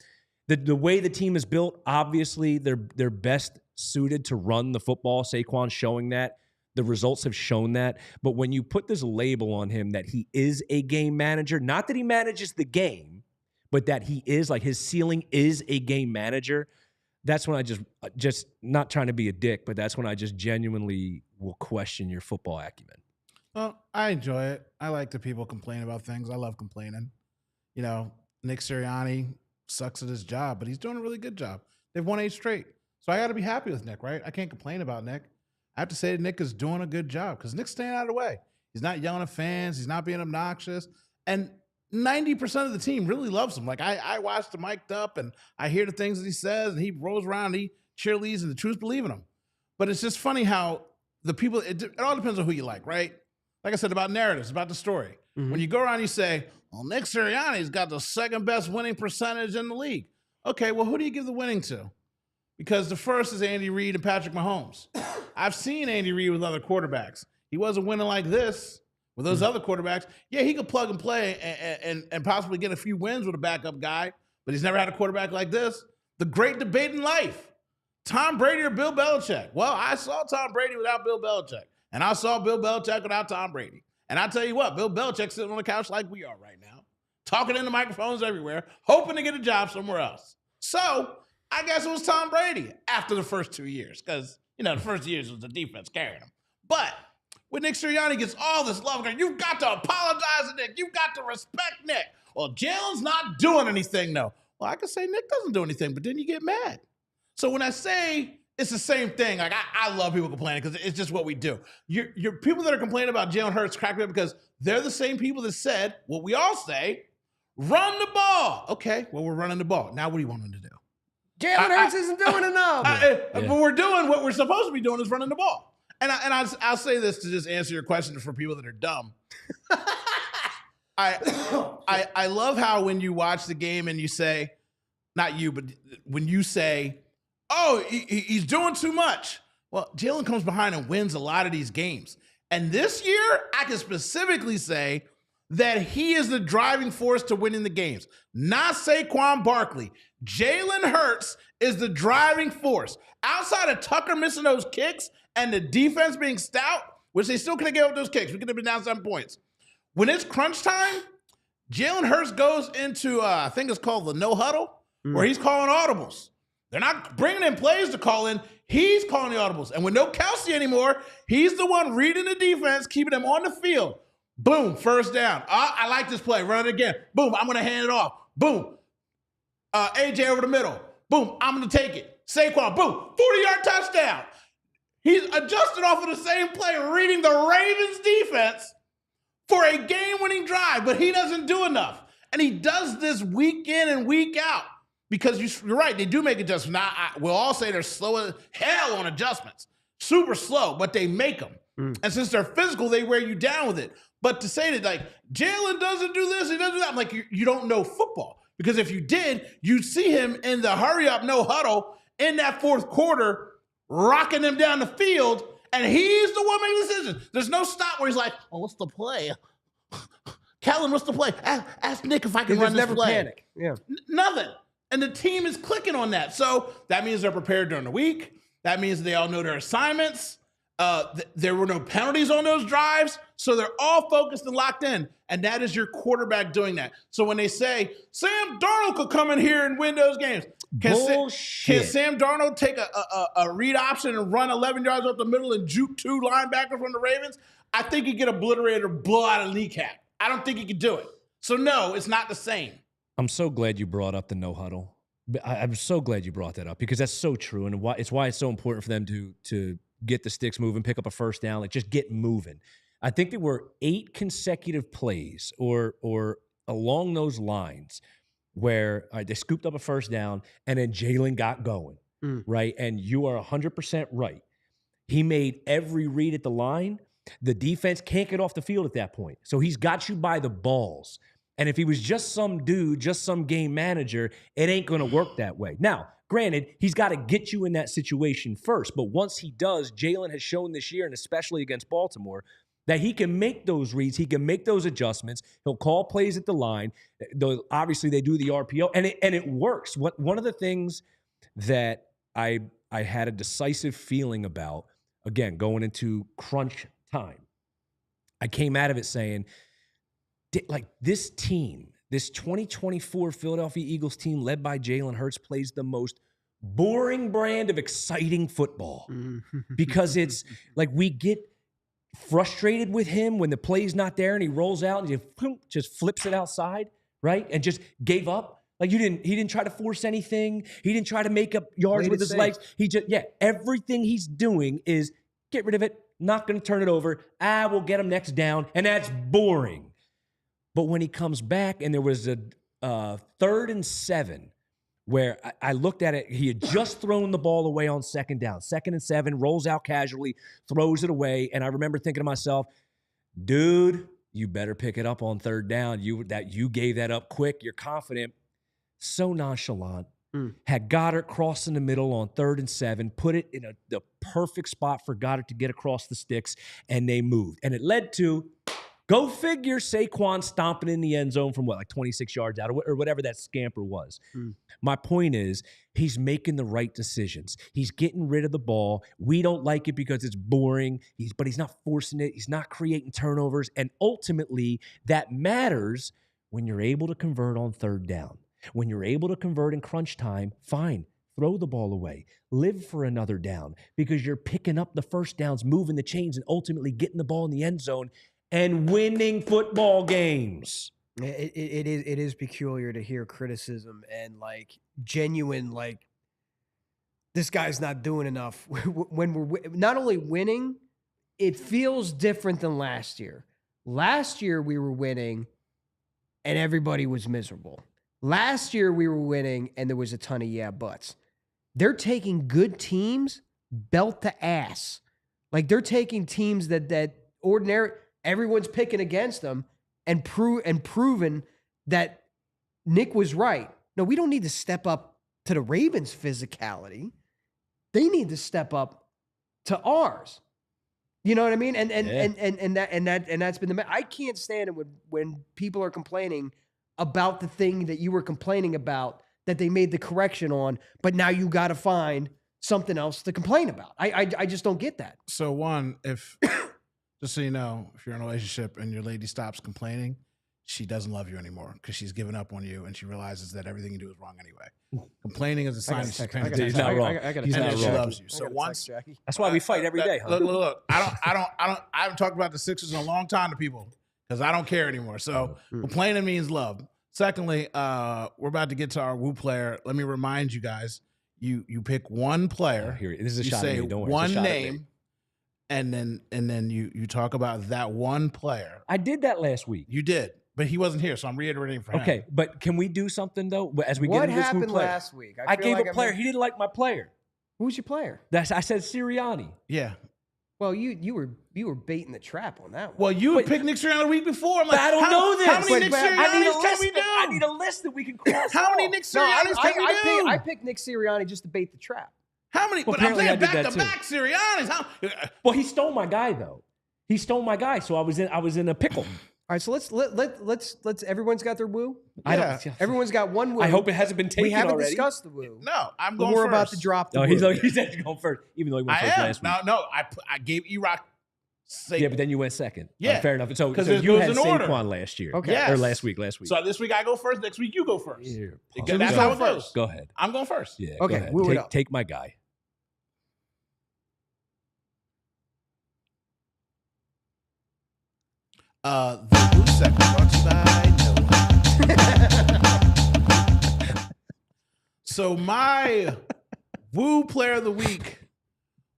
The way the team is built, obviously, they're best suited to run the football. Saquon's showing that. The results have shown that. But when you put this label on him that he is a game manager, not that he manages the game, but that he is, like his ceiling is a game manager, that's when I just not trying to be a dick, but that's when I just genuinely will question your football acumen. Well, I enjoy it. I like the people complain about things. I love complaining. You know, Nick Sirianni sucks at his job, but he's doing a really good job. They've won 8 straight. So I got to be happy with Nick, right? I can't complain about Nick. I have to say that Nick is doing a good job because Nick's staying out of the way. He's not yelling at fans. He's not being obnoxious. And 90% of the team really loves him. Like I watched him mic'd up and I hear the things that he says and he rolls around and he cheerleads and the troops believe in him. But it's just funny how the people, it all depends on who you like, right? Like I said, about narratives, about the story. Mm-hmm. When you go around, you say, well, Nick Sirianni's got the second best winning percentage in the league. Okay, well, who do you give the winning to? Because the first is Andy Reid and Patrick Mahomes. I've seen Andy Reid with other quarterbacks. He wasn't winning like this with those other quarterbacks. Yeah, he could plug and play and possibly get a few wins with a backup guy, but he's never had a quarterback like this. The great debate in life, Tom Brady or Bill Belichick. Well, I saw Tom Brady without Bill Belichick, and I saw Bill Belichick without Tom Brady. And I tell you what, Bill Belichick's sitting on the couch like we are right now, talking into microphones everywhere, hoping to get a job somewhere else. So I guess it was Tom Brady after the first 2 years because, you know, the first years was the defense carrying him. But when Nick Sirianni gets all this love, you've got to apologize to Nick. You've got to respect Nick. Well, Jalen's not doing anything, though. Well, I could say Nick doesn't do anything, but then you get mad. So when I say it's the same thing, like I love people complaining because it's just what we do. Your people that are complaining about Jalen Hurts crack me up because they're the same people that said what we all say, run the ball. Okay, well, we're running the ball. Now what do you want them to do? Jalen Hurts isn't doing enough. But we're doing what we're supposed to be doing is running the ball. And I'll say this to just answer your question for people that are dumb. I love how when you watch the game and you say, not you, but when you say, oh, he's doing too much. Well, Jalen comes behind and wins a lot of these games. And this year, I can specifically say that he is the driving force to winning the games. Not Saquon Barkley. Jalen Hurts is the driving force. Outside of Tucker missing those kicks and the defense being stout, which they still couldn't get up those kicks. We could have been down 7 points. When it's crunch time, Jalen Hurts goes into, I think it's called the no huddle, where he's calling audibles. They're not bringing in plays to call in. He's calling the audibles. And with no Kelsey anymore, he's the one reading the defense, keeping them on the field. Boom, first down. I like this play. Run it again. Boom, I'm going to hand it off. Boom. A.J. over the middle. Boom, I'm going to take it. Saquon, boom, 40-yard touchdown. He's adjusted off of the same play, reading the Ravens defense for a game-winning drive, but he doesn't do enough. And he does this week in and week out because you're right, they do make adjustments. Now, we'll all say they're slow as hell on adjustments. Super slow, but they make them. And since they're physical, they wear you down with it. But to say that, like, Jalen doesn't do this, he doesn't do that, I'm like, you don't know football. Because if you did, you'd see him in the hurry-up, no huddle in that fourth quarter, rocking them down the field, and he's the one making decisions. There's no stop where he's like, oh, what's the play? Kellen, what's the play? Ask Nick if I can run this play. Never panic. Yeah. Nothing. And the team is clicking on that. So that means they're prepared during the week. That means they all know their assignments. There were no penalties on those drives. So they're all focused and locked in. And that is your quarterback doing that. So when they say, Sam Darnold could come in here and win those games. Can Sam Darnold take a read option and run 11 yards up the middle and juke 2 linebackers from the Ravens? I think he'd get obliterated or blow out a kneecap. I don't think he could do it. So no, it's not the same. I'm so glad you brought up the no huddle. I'm so glad you brought that up because that's so true. And it's why it's so important for them to get the sticks moving, pick up a first down, like just get moving. I think there were 8 consecutive plays or along those lines where they scooped up a first down and then Jalen got going, right? And you are 100% right. He made every read at the line. The defense can't get off the field at that point. So he's got you by the balls. And if he was just some dude, just some game manager, it ain't going to work that way. Now, granted, he's got to get you in that situation first. But once he does, Jalen has shown this year, and especially against Baltimore, that he can make those reads. He can make those adjustments. He'll call plays at the line. Obviously, they do the RPO, and it works. One of the things that I had a decisive feeling about, again, going into crunch time, I came out of it saying, like, this team, this 2024 Philadelphia Eagles team led by Jalen Hurts plays the most boring brand of exciting football because it's like we get frustrated with him when the play's not there and he rolls out and he just flips it outside, right? And just gave up. Like he didn't try to force anything. He didn't try to make up yards with his legs. Everything he's doing is get rid of it. Not going to turn it over. We'll get him next down. And that's boring. But when he comes back and there was a 3rd and 7 where I looked at it, he had just thrown the ball away on 2nd down. 2nd and 7, rolls out casually, throws it away. And I remember thinking to myself, dude, you better pick it up on 3rd down. You gave that up quick. You're confident. So nonchalant. Had Goddard cross in the middle on 3rd and 7, put it in the perfect spot for Goddard to get across the sticks, and they moved. And it led to, go figure, Saquon stomping in the end zone from like 26 yards out or whatever that scamper was. My point is, he's making the right decisions. He's getting rid of the ball. We don't like it because it's boring, but he's not forcing it. He's not creating turnovers. And ultimately, that matters when you're able to convert on 3rd down. When you're able to convert in crunch time, fine, throw the ball away. Live for another down because you're picking up the first downs, moving the chains, and ultimately getting the ball in the end zone and winning football games. It is peculiar to hear criticism and like genuine, like, this guy's not doing enough. When we're not only winning, it feels different than last year. Last year we were winning and everybody was miserable. Last year we were winning and there was a ton of yeah buts. They're taking good teams belt to ass. Like they're taking teams that ordinary everyone's picking against them and proven that Nick was right. No, we don't need to step up to the Ravens' physicality. They need to step up to ours. You know what I mean? And that's been I can't stand it when people are complaining about the thing that you were complaining about that they made the correction on, but now you got to find something else to complain about. I just don't get that. So one, if just so you know, if you're in a relationship and your lady stops complaining, she doesn't love you anymore because she's given up on you and she realizes that everything you do is wrong anyway. Complaining is a sign that she's paying attention. He's not wrong. He's not wrong. She loves you. So once, that's why we fight every day. Huh? Look. I haven't talked about the Sixers in a long time to people because I don't care anymore. So complaining means love. Secondly, we're about to get to our Woo player. Let me remind you guys: you pick one player. This is a shot at at me. Don't worry. One name, and then you talk about that one player. I did that last week. You did, but he wasn't here, so I'm reiterating for him. Okay, but can we do something though as we what get into this Woo happened player? Last week? I gave a player. He didn't like my player. Who's your player? I said Sirianni. Yeah. Well, you were baiting the trap on that one. Well, you picked Nick Sirianni the week before. I'm like, I don't know this. How many Nick Siriannis can we do? I need a list that we can cross. How many Nick Siriannis can we do? I picked Nick Sirianni just to bait the trap. How many? Well, but I'm saying apparently I did that back-to-back Siriannis. Well, he stole my guy though. He stole my guy, so I was in a pickle. All right, so let's everyone's got their woo. Yeah. Everyone's got one woo. I hope it hasn't been taken We haven't already. discussed the woo. No, I'm But going we're first. about to drop the No, woo. he said he's going first, even though he went I first am. last week. No, I gave E-Rock. Yeah, but then you went second. Yeah. Fair enough. So it you goes had in order. Saquon last year. Okay. Yes. Or last week. So this week I go first. Next week you go first. Yeah, That's how it goes. Go ahead. I'm going first. Yeah. Okay, Go ahead. woo it up. Take my guy. The Woo segment brought to you by no one. So my Woo player of the week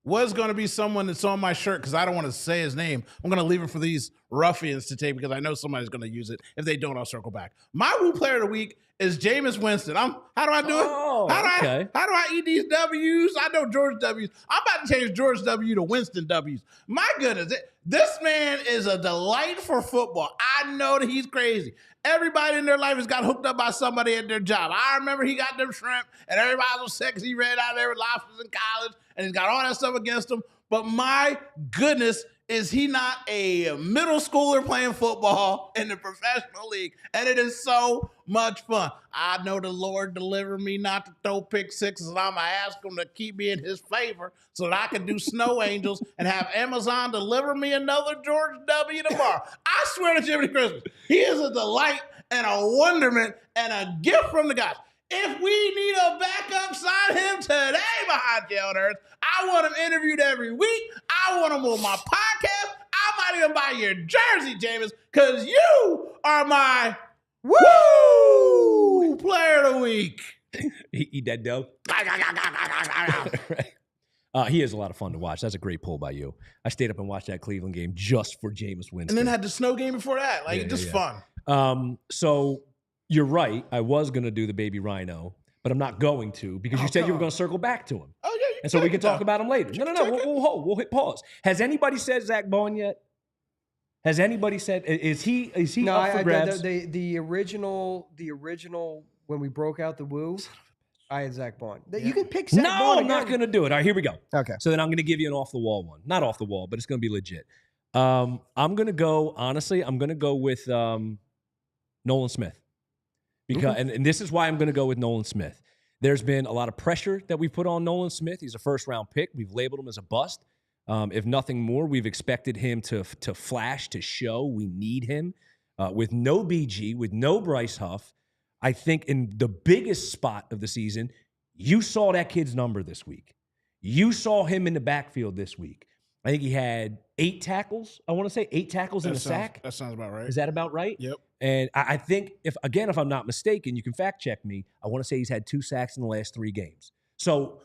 was going to be someone that's on my shirt because I don't want to say his name. I'm going to leave it for these ruffians to take because I know somebody's going to use it. If they don't, I'll circle back. My Woo player of the week is Jameis Winston. How do I do it? Oh, okay. How do I eat these W's? I know George W's. I'm about to change George W to Winston W's. My goodness, this man is a delight for football. I know that he's crazy. Everybody in their life has got hooked up by somebody at their job. I remember he got them shrimp, and everybody was sick because he ran out there with lobsters in college, and he's got all that stuff against him. But my goodness, is he not a middle schooler playing football in the professional league? And it is so much fun. I know the Lord delivered me not to throw pick sixes, and I'm going to ask him to keep me in his favor so that I can do snow angels and have Amazon deliver me another George W. tomorrow. I swear to Jiminy Christmas, he is a delight and a wonderment and a gift from the gods. If we need a backup, sign him today behind Jalen Hurts. I want him interviewed every week. I want him on my podcast. I might even buy your jersey, Jameis, because you are my woo player of the week. Eat that dough. He is a lot of fun to watch. That's a great pull by you. I stayed up and watched that Cleveland game just for Jameis Winston. And then had the snow game before that. Fun. So you're right. I was going to do the baby rhino, but I'm not going to because you said you were going to circle back to him. Oh, yeah. And so we can talk about him later. No. We'll hit pause. Has anybody said Zach Bond yet? Has anybody said, is he up for grabs? The original, when we broke out the woo, I had Zach Bond. You can pick Zach Bond. No, I'm not going to do it. All right, here we go. Okay. So then I'm going to give you an off-the-wall one. Not off the wall, but it's going to be legit. I'm going to go, honestly, with Nolan Smith. Because, and this is why I'm going to go with Nolan Smith. There's been a lot of pressure that we've put on Nolan Smith. He's a first-round pick. We've labeled him as a bust. If nothing more, we've expected him to flash, to show. We need him. With no BG, with no Bryce Huff, I think in the biggest spot of the season, you saw that kid's number this week. You saw him in the backfield this week. I think he had 8 tackles. I want to say 8 tackles and a sack. That sounds about right. Is that about right? Yep. And I think, if I'm not mistaken, you can fact check me. I want to say he's had 2 sacks in the last 3 games. So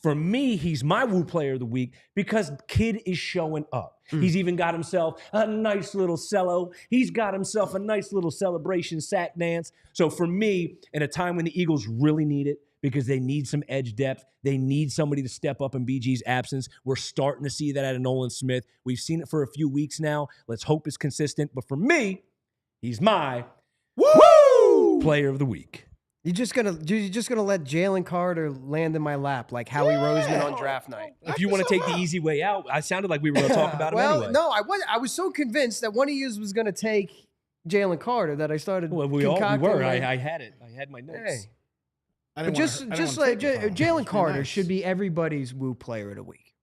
for me, he's my Woo Player of the Week because kid is showing up. He's even got himself a nice little cello. He's got himself a nice little celebration sack dance. So for me, in a time when the Eagles really need it, because they need some edge depth, they need somebody to step up in BG's absence. We're starting to see that out of Nolan Smith. We've seen it for a few weeks now. Let's hope it's consistent. But for me, he's my Woo Player of the Week. You're just gonna let Jalen Carter land in my lap like Howie Roseman on draft night. If you want to take the easy way out, I sounded like we were going to talk about him anyway. No, I was so convinced that one of you was going to take Jalen Carter that I started. Well, we were. I had it. I had my notes. Hey. But just like Jalen Carter should be everybody's Woo Player of the Week.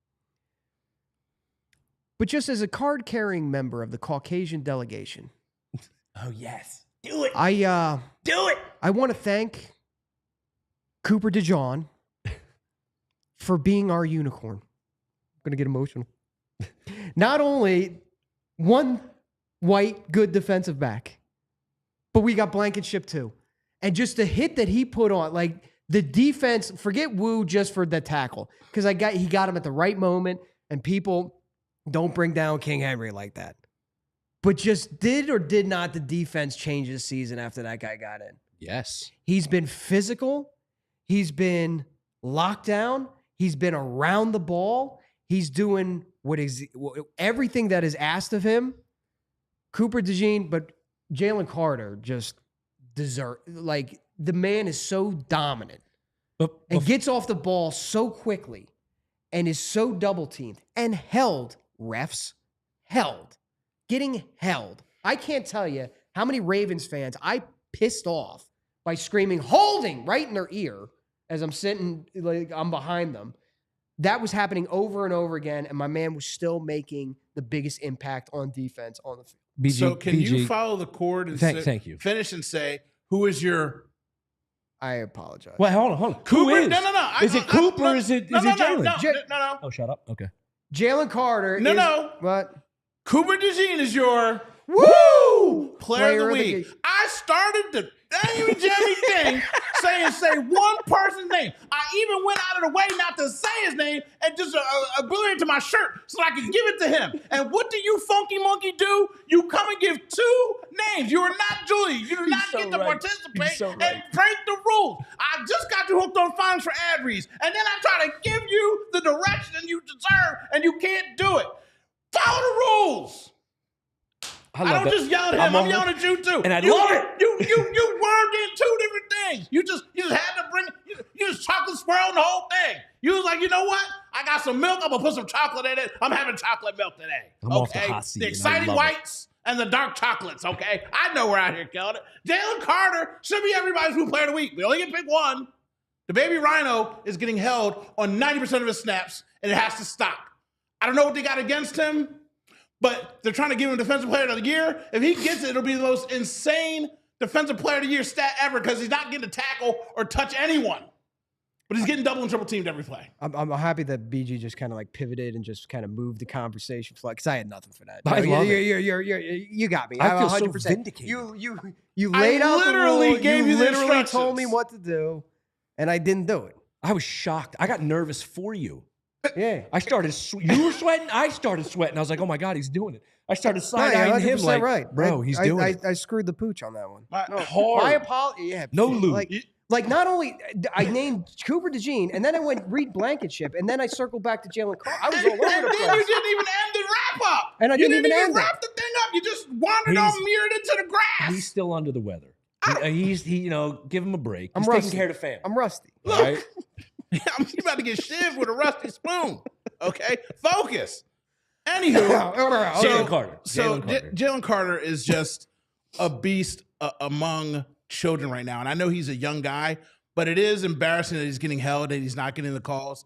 But just as a card-carrying member of the Caucasian delegation. Oh yes, do it. Do it. I want to thank Cooper DeJean for being our unicorn. I'm going to get emotional. Not only one white good defensive back, but we got Blankenship too. And just the hit that he put on, like the defense, forget Woo just for the tackle, because he got him at the right moment, and people don't bring down King Henry like that. But just did or did not the defense change this season after that guy got in? Yes. He's been physical. He's been locked down. He's been around the ball. He's doing everything that is asked of him. Cooper DeJean, but Jalen Carter just the man is so dominant and gets off the ball so quickly and is so double-teamed and getting held. I can't tell you how many Ravens fans I pissed off by screaming, holding right in their ear as I'm sitting, like I'm behind them. That was happening over and over again, and my man was still making the biggest impact on defense on the field. So can you follow the cord and thank you. Finish and say, who is your... I apologize. Well, hold on. Cooper? Who is? No. Is it Cooper or is it Jalen? No. Oh, shut up. Okay. Jalen Carter What? Cooper DeJean is your Woo Player of the Week. I started the dang Jimmy thing saying say one person's name. I even went out of the way not to say his name and just blew it to my shirt so I could give it to him. And what do you funky monkey do? You come and give 2 names. You are not Julie. You do not get to participate and break the rules. I just got you hooked on fines for ad reads. And then I try to give you the direction you deserve and you can't do it. Follow the rules. I don't just yell at him. I'm yelling at you too. And I love it. You wormed in 2 different things. You just had to bring. You just chocolate swirl the whole thing. You was like, you know what? I got some milk. I'm gonna put some chocolate in it. I'm having chocolate milk today. I'm off the hot seat. The exciting whites and the dark chocolates. Okay, I know we're out here killing it. Jalen Carter should be everybody's Woo Player of the Week. We only get pick one. The baby rhino is getting held on 90% of his snaps, and it has to stop. I don't know what they got against him. But they're trying to give him Defensive Player of the Year. If he gets it, it'll be the most insane defensive player of the year stat ever because he's not getting to tackle or touch anyone. But he's getting double and triple teamed every play. I'm happy that BG just kind of like pivoted and just kind of moved the conversation because I had nothing for that. I love it. You got me. I feel 100%. so vindicated. You laid out the rule. Gave you literally instructions. told me what to do, and I didn't do it. I was shocked. I got nervous for you. Yeah. I started. You were sweating. I started sweating. I was like, "Oh my god, he's doing it." I started side-eyeing him like, right. "Bro, he's doing it." I screwed the pooch on that one. Hard. My apology. Yeah. No lube. Like not only I named Cooper DeJean, and then I went Reed Blankenship, and then I circled back to Jalen Carter. I was all over the And place. then you didn't even end the wrap up. And I you didn't even end wrap it. the thing up. You just wandered on, mirrored into the grass. He's still under the weather. He give him a break. I'm He's rusty. taking care of the family. I'm rusty. Look, All right? I'm about to get shivved with a rusty spoon. Okay, focus. Anywho, Jalen Carter. Jalen Carter is just a beast among children right now, and I know he's a young guy, but it is embarrassing that he's getting held and he's not getting the calls.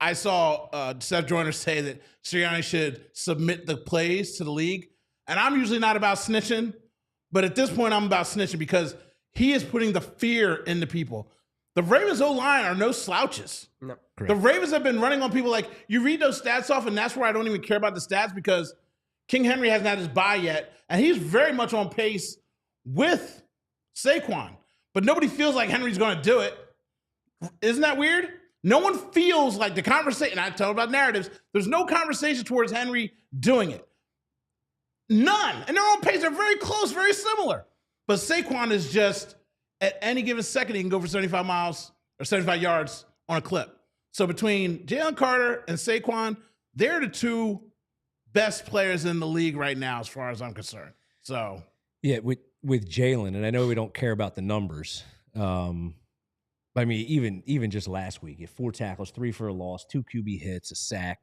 I saw Seth Joyner say that Sirianni should submit the plays to the league, and I'm usually not about snitching, but at this point I'm about snitching because he is putting the fear into people. The Ravens O-line are no slouches. No. The Ravens have been running on people like, you read those stats off, and that's where I don't even care about the stats because King Henry hasn't had his bye yet, and he's very much on pace with Saquon. But nobody feels like Henry's going to do it. Isn't that weird? No one feels like the conversation, I tell about narratives, there's no conversation towards Henry doing it. None. And they're on pace. They're very close, very similar. But Saquon is just, at any given second, he can go for 75 miles or 75 yards on a clip. So between Jalen Carter and Saquon, they're the two best players in the league right now, as far as I'm concerned. So Yeah, with Jalen, and I know we don't care about the numbers. I mean, even just last week, 4 tackles, 3 for a loss, 2 QB hits, a sack.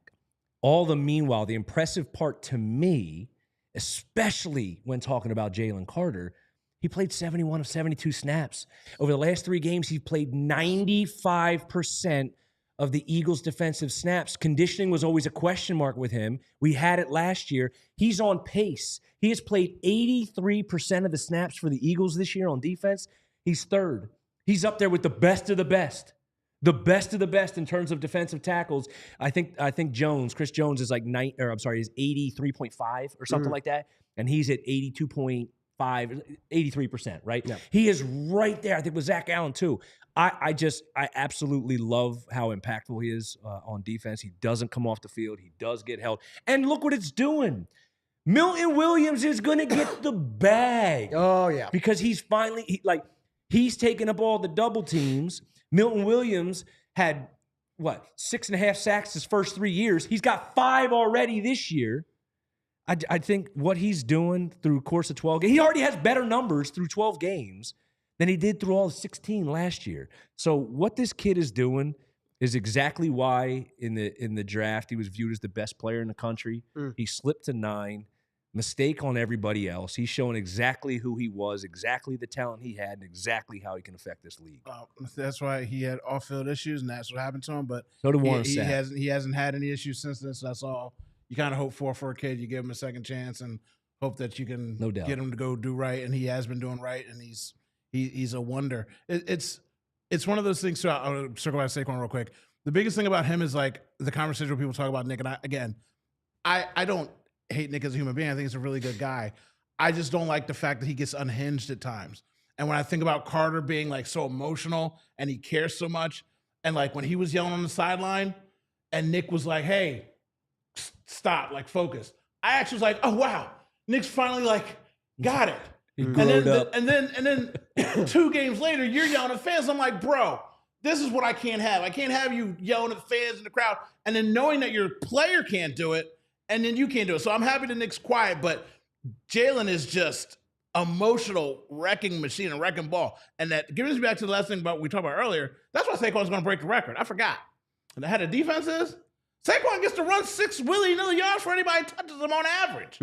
Meanwhile, the impressive part to me, especially when talking about Jalen Carter, he played 71 of 72 snaps. Over the last 3 games, he played 95% of the Eagles' defensive snaps. Conditioning was always a question mark with him. We had it last year. He's on pace. He has played 83% of the snaps for the Eagles this year on defense. He's 3rd. He's up there with the best of the best. The best of the best in terms of defensive tackles. I think Chris Jones is like is 83.5 or something like that. And he's at 82.5, 83%, right? Yeah. He is right there. I think with Zach Allen too. I absolutely love how impactful he is on defense. He doesn't come off the field. He does get held. And look what it's doing. Milton Williams is going to get the bag. Oh, yeah. Because he's finally, he's taking up all the double teams. Milton Williams had, 6.5 sacks his first 3 years. He's got 5 already this year. I think what he's doing through the course of 12 games, he already has better numbers through 12 games than he did through all 16 last year. So what this kid is doing is exactly why in the draft he was viewed as the best player in the country. He slipped to 9. Mistake on everybody else. He's showing exactly who he was, exactly the talent he had, and exactly how he can affect this league. That's why he had off-field issues, and that's what happened to him. But so did Warren Sapp. He hasn't had any issues since then. So that's all you kind of hope for a kid. You give him a second chance and hope that you can get him to go do right. And he has been doing right, and he's a wonder. It's one of those things. So I'll circle back to Saquon real quick. The biggest thing about him is like the conversation where people talk about Nick, and I don't hate Nick as a human being. I think he's a really good guy. I just don't like the fact that he gets unhinged at times. And when I think about Carter being like so emotional and he cares so much, and like when he was yelling on the sideline and Nick was like, hey, stop, like focus. I actually was like, oh wow, Nick's finally like got it. And then 2 games later, you're yelling at fans. I'm like, bro, this is what I can't have. I can't have you yelling at fans in the crowd and then knowing that your player can't do it and then you can't do it. So I'm happy that Nick's quiet, but Jalen is just emotional wrecking machine, a wrecking ball. And that gives me back to the last thing about we talked about earlier. That's why Saquon's going to break the record. I forgot. And how the defense is, Saquon gets to run 6 willy-nilly yards for anybody who touches him on average.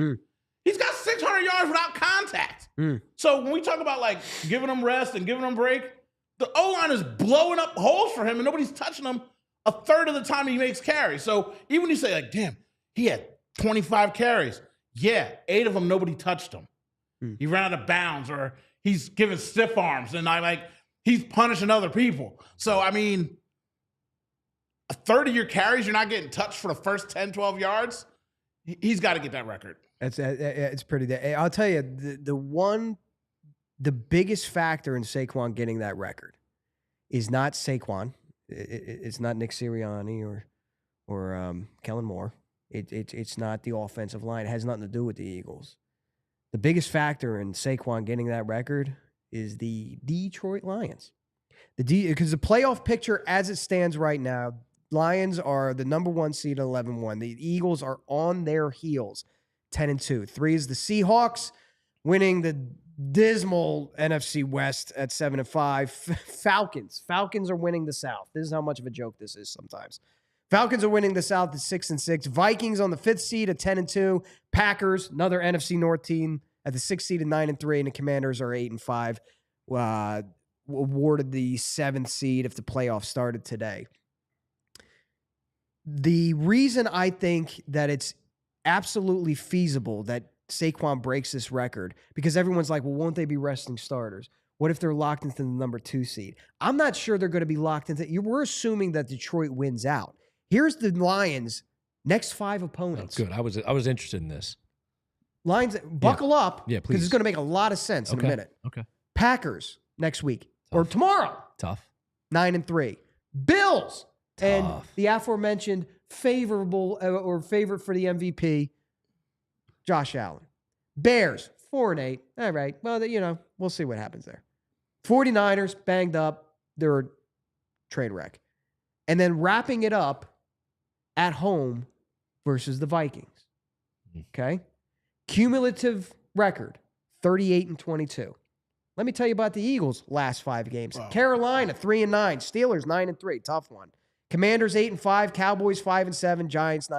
He's got 600 yards without contact. So when we talk about like giving him rest and giving him break, the O-line is blowing up holes for him and nobody's touching him a third of the time he makes carries. So even when you say like, damn, he had 25 carries. Yeah, 8 of them, nobody touched him. He ran out of bounds or he's giving stiff arms and he's punishing other people. So, I mean, a third of your carries, you're not getting touched for the first 10, 12 yards. He's got to get that record. It's pretty. I'll tell you, the biggest factor in Saquon getting that record is not Saquon. It's not Nick Sirianni or Kellen Moore. It's not the offensive line. It has nothing to do with the Eagles. The biggest factor in Saquon getting that record is the Detroit Lions. Because the playoff picture as it stands right now, Lions are the number 1 seed at 11-1. The Eagles are on their heels, 10-2. 3 is the Seahawks, winning the dismal NFC West at 7-5. Falcons are winning the South. This is how much of a joke this is sometimes. Falcons are winning the South at 6-6. Vikings on the 5th seed at 10-2. Packers, another NFC North team, at the 6th seed at 9-3, and the Commanders are 8-5. Awarded the 7th seed if the playoffs started today. The reason I think that it's absolutely feasible that Saquon breaks this record, because everyone's like, well, won't they be resting starters? What if they're locked into the number 2 seed? I'm not sure they're going to be locked into. We're assuming that Detroit wins out. Here's the Lions' next 5 opponents. Oh, good. I was interested in this. Lions, buckle up. Yeah, please. Because it's going to make a lot of sense in a minute. Okay. Packers next week. Tough. Or tomorrow. Tough. 9-3. Bills. Tough. And the aforementioned favorite for the MVP, Josh Allen. Bears, 4-8. All right. Well, we'll see what happens there. 49ers, banged up. They're a train wreck. And then wrapping it up at home versus the Vikings. Okay? Cumulative record, 38-22. Let me tell you about the Eagles' last 5 games. Wow. Carolina, 3-9. Steelers, 9-3. Tough one. Commanders, 8-5. Cowboys, 5-7. Giants,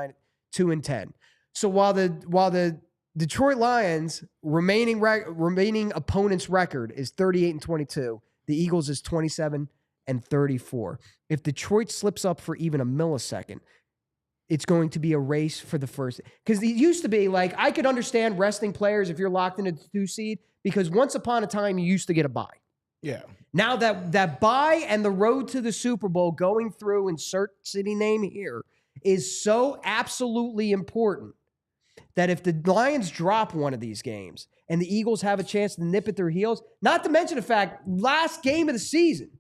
2-10. So while the Detroit Lions remaining opponent's record is 38-22, the Eagles is 27-34. If Detroit slips up for even a millisecond, it's going to be a race for the first. Because it used to be like, I could understand resting players if you're locked into the 2 seed, because once upon a time you used to get a bye. Yeah. Now that bye and the road to the Super Bowl, going through insert city name here, is so absolutely important that if the Lions drop one of these games and the Eagles have a chance to nip at their heels, not to mention the fact, last game of the season,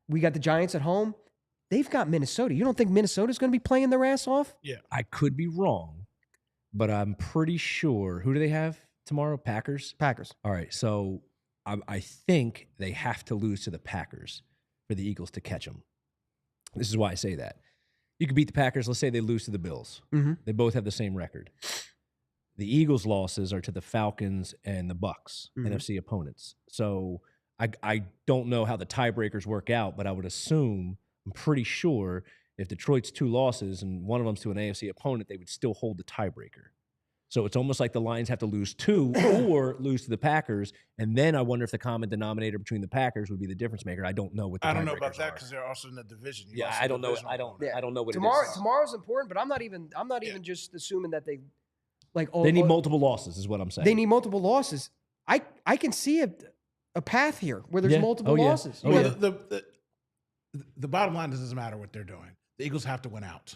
we got the Giants at home. They've got Minnesota. You don't think Minnesota's going to be playing their ass off? Yeah. I could be wrong, but I'm pretty sure. Who do they have tomorrow? Packers? Packers. All right. So I think they have to lose to the Packers for the Eagles to catch them. This is why I say that. You could beat the Packers. Let's say they lose to the Bills. Mm-hmm. They both have the same record. The Eagles' losses are to the Falcons and the Bucks, NFC opponents. So I don't know how the tiebreakers work out, but I would assume, I'm pretty sure, if Detroit's 2 losses and one of them's to an AFC opponent, they would still hold the tiebreaker. So it's almost like the Lions have to lose 2 or lose to the Packers, and then I wonder if the common denominator between the Packers would be the difference maker. I don't know what the I don't know tiebreakers about that are. because they're also in the division. I don't know. I don't know what Tomorrow, it is. Tomorrow's important, but I'm not even just assuming that they they need multiple losses, is what I'm saying. They need multiple losses. I can see a path here where there's multiple losses. Oh, yeah. The bottom line is, it doesn't matter what they're doing. The Eagles have to win out.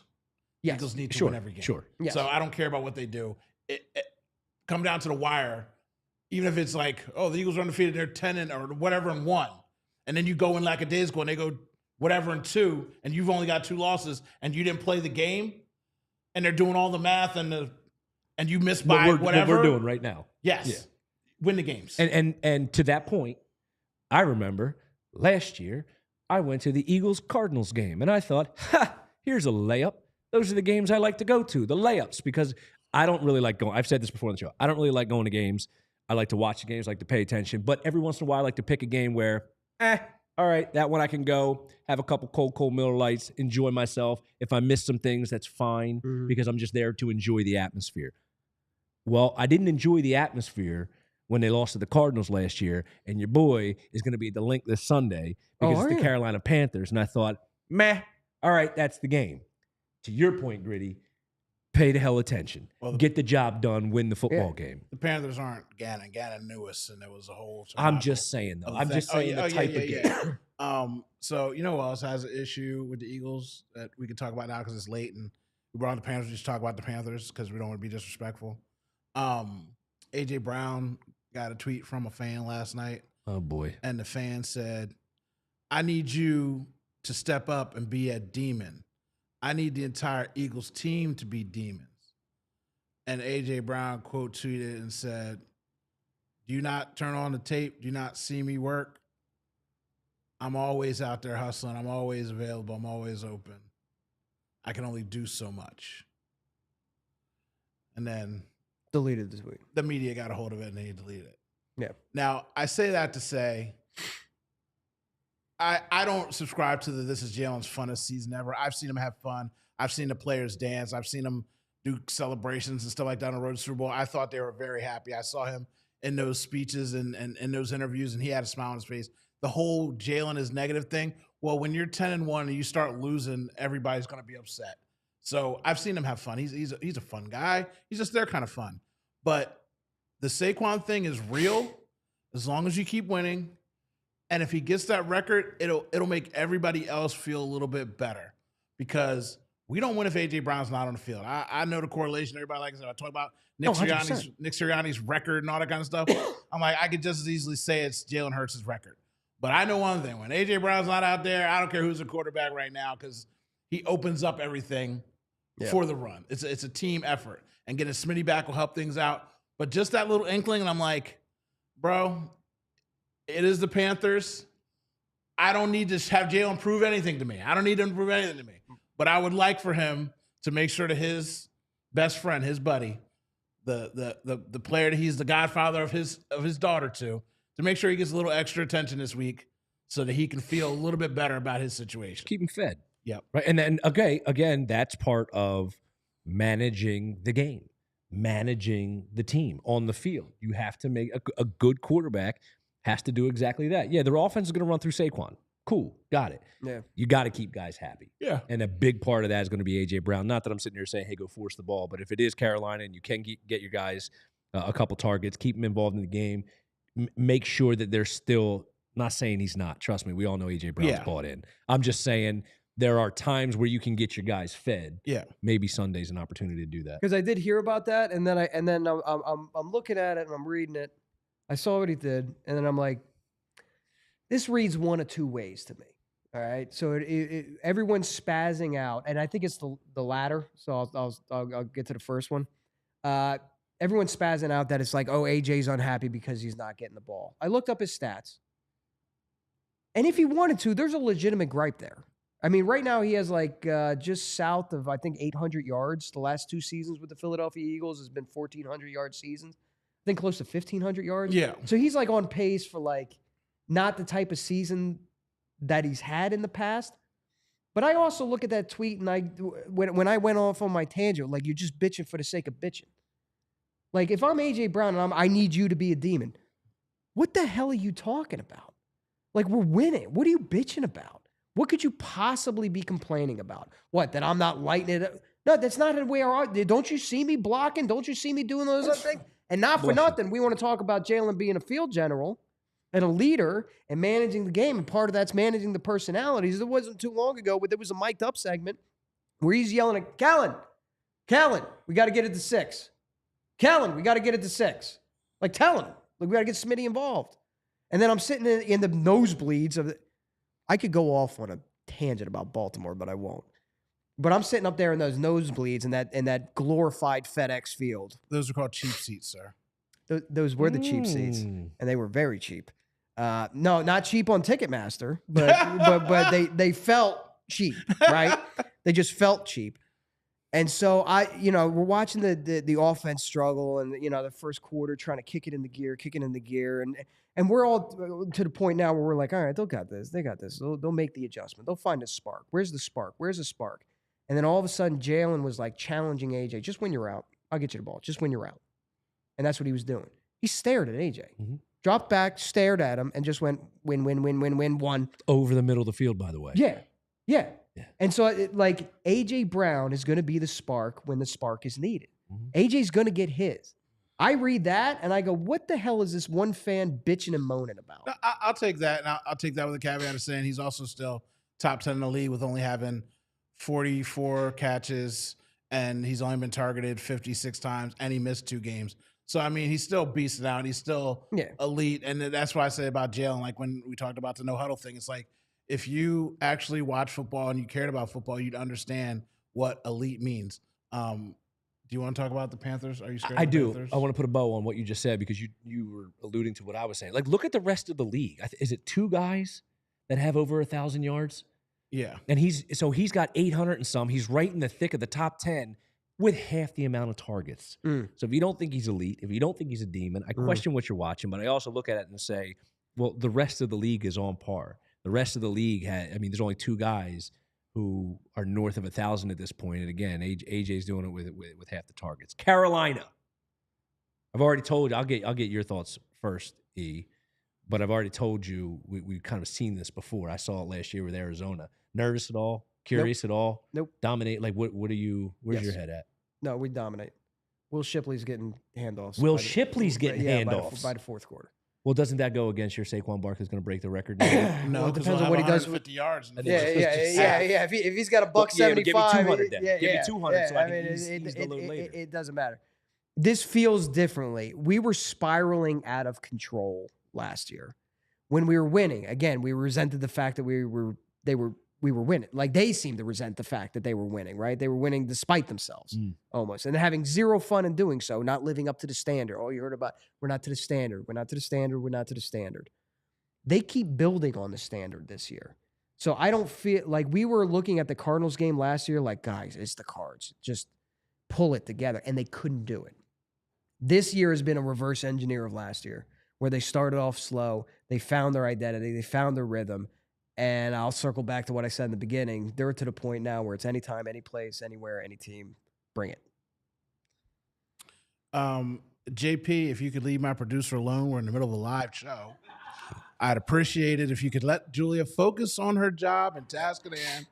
Yes. Eagles need to win every game. Sure. Yes. So I don't care about what they do. It come down to the wire, even if it's like, oh, the Eagles are undefeated, they're 10 or whatever and 1. And then you go in like a day's go and they go whatever and 2, and you've only got 2 losses and you didn't play the game, and they're doing all the math and you missed by whatever. What we're doing right now. Yes. Yeah. Win the games. And to that point, I remember last year I went to the Eagles-Cardinals game, and I thought, here's a layup. Those are the games I like to go to, the layups, because I don't really like going. I've said this before on the show. I don't really like going to games. I like to watch the games, I like to pay attention. But every once in a while, I like to pick a game where, all right, that one I can go, have a couple cold Miller Lights, enjoy myself. If I miss some things, that's fine, because I'm just there to enjoy the atmosphere. Well, I didn't enjoy the atmosphere when they lost to the Cardinals last year, and your boy is going to be at the Link this Sunday because it's the Carolina Panthers. And I thought, all right, that's the game. To your point, Gritty, pay the hell attention. Well, Get the job done. Win the football game. The Panthers aren't Gannon. Gannon knew us, and there was a whole. I'm just saying though. I'm just saying the type of game. So you know who else has an issue with the Eagles that we can talk about now because it's late, and we brought on the Panthers. We just talk about the Panthers because we don't want to be disrespectful. A.J. Brown got a tweet from a fan last night. Oh boy! And the fan said, "I need you to step up and be a demon. I need the entire Eagles team to be demons." And A.J. Brown quote tweeted and said, "Do you not turn on the tape? Do you not see me work? I'm always out there hustling. I'm always available. I'm always open. I can only do so much." And then Deleted the tweet. the media got a hold of it and they deleted it. Yeah. Now, I say that to say, I don't subscribe to this is Jalen's funnest season ever. I've seen him have fun. I've seen the players dance. I've seen him do celebrations and stuff like that on the road to Super Bowl. I thought they were very happy. I saw him in those speeches and in those interviews, and he had a smile on his face. The whole Jalen is negative thing, well, when you're 10-1 and you start losing, everybody's going to be upset. So I've seen him have fun. He's a fun guy. He's just their kind of fun. But the Saquon thing is real as long as you keep winning. And if he gets that record, it'll make everybody else feel a little bit better because we don't win if A.J. Brown's not on the field. I know the correlation. Everybody, like I said, I talk about Nick Sirianni's record and all that kind of stuff. I'm like, I could just as easily say it's Jalen Hurts' record. But I know one thing. When A.J. Brown's not out there, I don't care who's the quarterback right now because he opens up everything for the run. It's a team effort. And getting Smitty back will help things out. But just that little inkling, and I'm like, bro, it is the Panthers. I don't need to have Jalen prove anything to me. I don't need him to prove anything to me. But I would like for him to make sure that his best friend, his buddy, the player that he's the godfather of his daughter to make sure he gets a little extra attention this week so that he can feel a little bit better about his situation. Keep him fed. Yep. Right. And then again, that's part of managing the game, managing the team on the field. You have to make a good quarterback has to do exactly that. Yeah, their offense is going to run through Saquon. Cool. Got it. Yeah. You got to keep guys happy. Yeah. And a big part of that is going to be A.J. Brown. Not that I'm sitting here saying, hey, go force the ball. But if it is Carolina and you can get your guys a couple targets, keep them involved in the game, make sure that they're still not saying he's not. Trust me, we all know A.J. Brown's bought in. I'm just saying there are times where you can get your guys fed. Yeah. Maybe Sunday's an opportunity to do that. Because I did hear about that, and then I'm looking at it and I'm reading it. I saw what he did, and then I'm like, this reads one of two ways to me. All right, so everyone's spazzing out, and I think it's the latter. So I'll get to the first one. Everyone's spazzing out that it's like, oh, AJ's unhappy because he's not getting the ball. I looked up his stats, and if he wanted to, there's a legitimate gripe there. I mean, right now he has like just south of I think 800 yards. The last two seasons with the Philadelphia Eagles has been 1,400-yard seasons. I think close to 1,500 yards. Yeah. So he's like on pace for like not the type of season that he's had in the past. But I also look at that tweet and when I went off on my tangent, like you're just bitching for the sake of bitching. Like if I'm A.J. Brown and I need you to be a demon, what the hell are you talking about? Like we're winning. What are you bitching about? What could you possibly be complaining about? What, that I'm not lighting it up? No, that's not the way don't you see me blocking? Don't you see me doing those other things? And not for nothing, we want to talk about Jalen being a field general and a leader and managing the game. And part of that's managing the personalities. It wasn't too long ago, but there was a mic'd up segment where he's yelling at Kellen, we got to get it to 6. Kellen, we got to get it to 6. Like, tell him. Like, we got to get Smitty involved. And then I'm sitting in the nosebleeds of it. I could go off on a tangent about Baltimore, but I won't. But I'm sitting up there in those nosebleeds in that glorified FedEx field. Those are called cheap seats, sir. Those were the cheap seats, and they were very cheap. No, not cheap on Ticketmaster, but they felt cheap, right? They just felt cheap. And so we're watching the offense struggle, and the first quarter trying to kick it into gear, and we're all to the point now where we're like, all right, they'll got this, they got this, they'll make the adjustment, they'll find a spark. Where's the spark? And then all of a sudden, Jalen was like challenging AJ, just when you're out, I'll get you the ball, just when you're out. And that's what he was doing. He stared at AJ, dropped back, stared at him, and just went win, win, win, win, win, one. Over the middle of the field, by the way. Yeah. And so, like, A.J. Brown is going to be the spark when the spark is needed. A.J.'s going to get his. I read that, and I go, what the hell is this one fan bitching and moaning about? No, I'll take that, and I'll take that with a caveat of saying he's also still top 10 in the league with only having 44 catches, and he's only been targeted 56 times, and he missed 2 games. So, I mean, he's still beasting out. He's still elite, and that's why I say about Jalen, like when we talked about the no-huddle thing, it's like if you actually watch football and you cared about football, you'd understand what elite means. Do you want to talk about the Panthers? Are you scared of the Panthers? I want to put a bow on what you just said because you were alluding to what I was saying. Like, look at the rest of the league. Is it 2 guys that have over 1,000 yards? Yeah. And he's got 800 and some. He's right in the thick of the top 10 with half the amount of targets. So if you don't think he's elite, if you don't think he's a demon, I question what you're watching, but I also look at it and say, well, the rest of the league is on par. The rest of the league there's only 2 guys who are north of 1,000 at this point. And again, AJ's doing it with half the targets. Carolina. I've already told you, I'll get your thoughts first, E. But I've already told you we've kind of seen this before. I saw it last year with Arizona. Nervous at all? Curious at all? Nope. Dominate? Like what are you? Where's your head at? No, we dominate. Will Shipley's getting handoffs. Will Shipley's getting handoffs by the 4th quarter. Well, doesn't that go against your Saquon Barkley's going to break the record? No, it depends on what he does. 50 yards. Yeah. If he's got a $175, give me 200 then. Give me 200 so I can ease the load later. It doesn't matter. This feels differently. We were spiraling out of control last year when we were winning. Again, we resented the fact that we were winning. Like, they seemed to resent the fact that they were winning, right? They were winning despite themselves, almost. And having zero fun in doing so, not living up to the standard. Oh, you heard about, we're not to the standard. We're not to the standard. We're not to the standard. They keep building on the standard this year. So I don't feel like we were looking at the Cardinals game last year like, guys, it's the Cards. Just pull it together. And they couldn't do it. This year has been a reverse engineer of last year, where they started off slow. They found their identity. They found their rhythm. And I'll circle back to what I said in the beginning. They're to the point now where it's anytime, any place, anywhere, any team. Bring it. JP, if you could leave my producer alone, we're in the middle of a live show. I'd appreciate it if you could let Julia focus on her job and task at hand.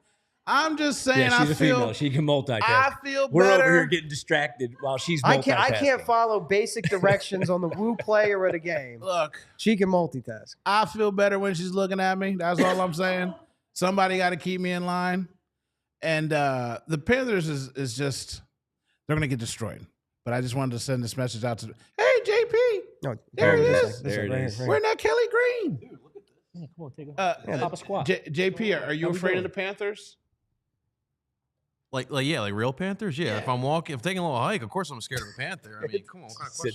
I'm just saying, she's a female. She can multitask. I feel We're better. over here getting distracted while she's multitasking. I can't follow basic directions on the Woo player of the game. Look, she can multitask. I feel better when she's looking at me. That's all I'm saying. Somebody got to keep me in line. And the Panthers is just, they're going to get destroyed. But I just wanted to send this message out to, hey, JP. No, there he is. There it is. Where's that Kelly Green? Dude, look at this. Yeah, come on, take a pop a squat. JP, are you afraid of the Panthers? Like real Panthers? Yeah. If I'm taking a little hike, of course I'm scared of a panther. I mean, come on.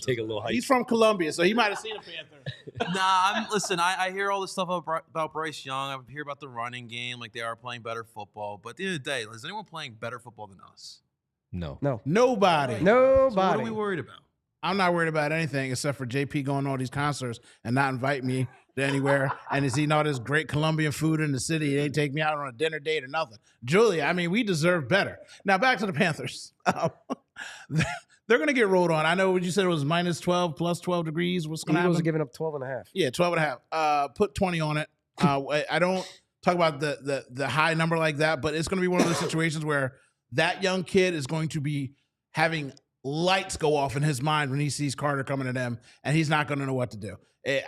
Take a little hike. He's from Colombia, so he might have seen a panther. Listen, I hear all this stuff about Bryce Young. I hear about the running game, like they are playing better football. But at the end of the day, is anyone playing better football than us? No. Nobody. So what are we worried about? I'm not worried about anything except for JP going to all these concerts and not invite me to anywhere. And he's eating all this great Colombian food in the city. He ain't take me out on a dinner date or nothing. Julia, I mean, we deserve better. Now back to the Panthers. They're going to get rolled on. I know what you said it was minus 12, plus 12 degrees. What's going to happen? Eagles are giving up 12 and a half. Yeah, 12 and a half. Put 20 on it. I don't talk about the high number like that, but it's going to be one of those situations where that young kid is going to be having lights go off in his mind when he sees Carter coming to them, and he's not going to know what to do.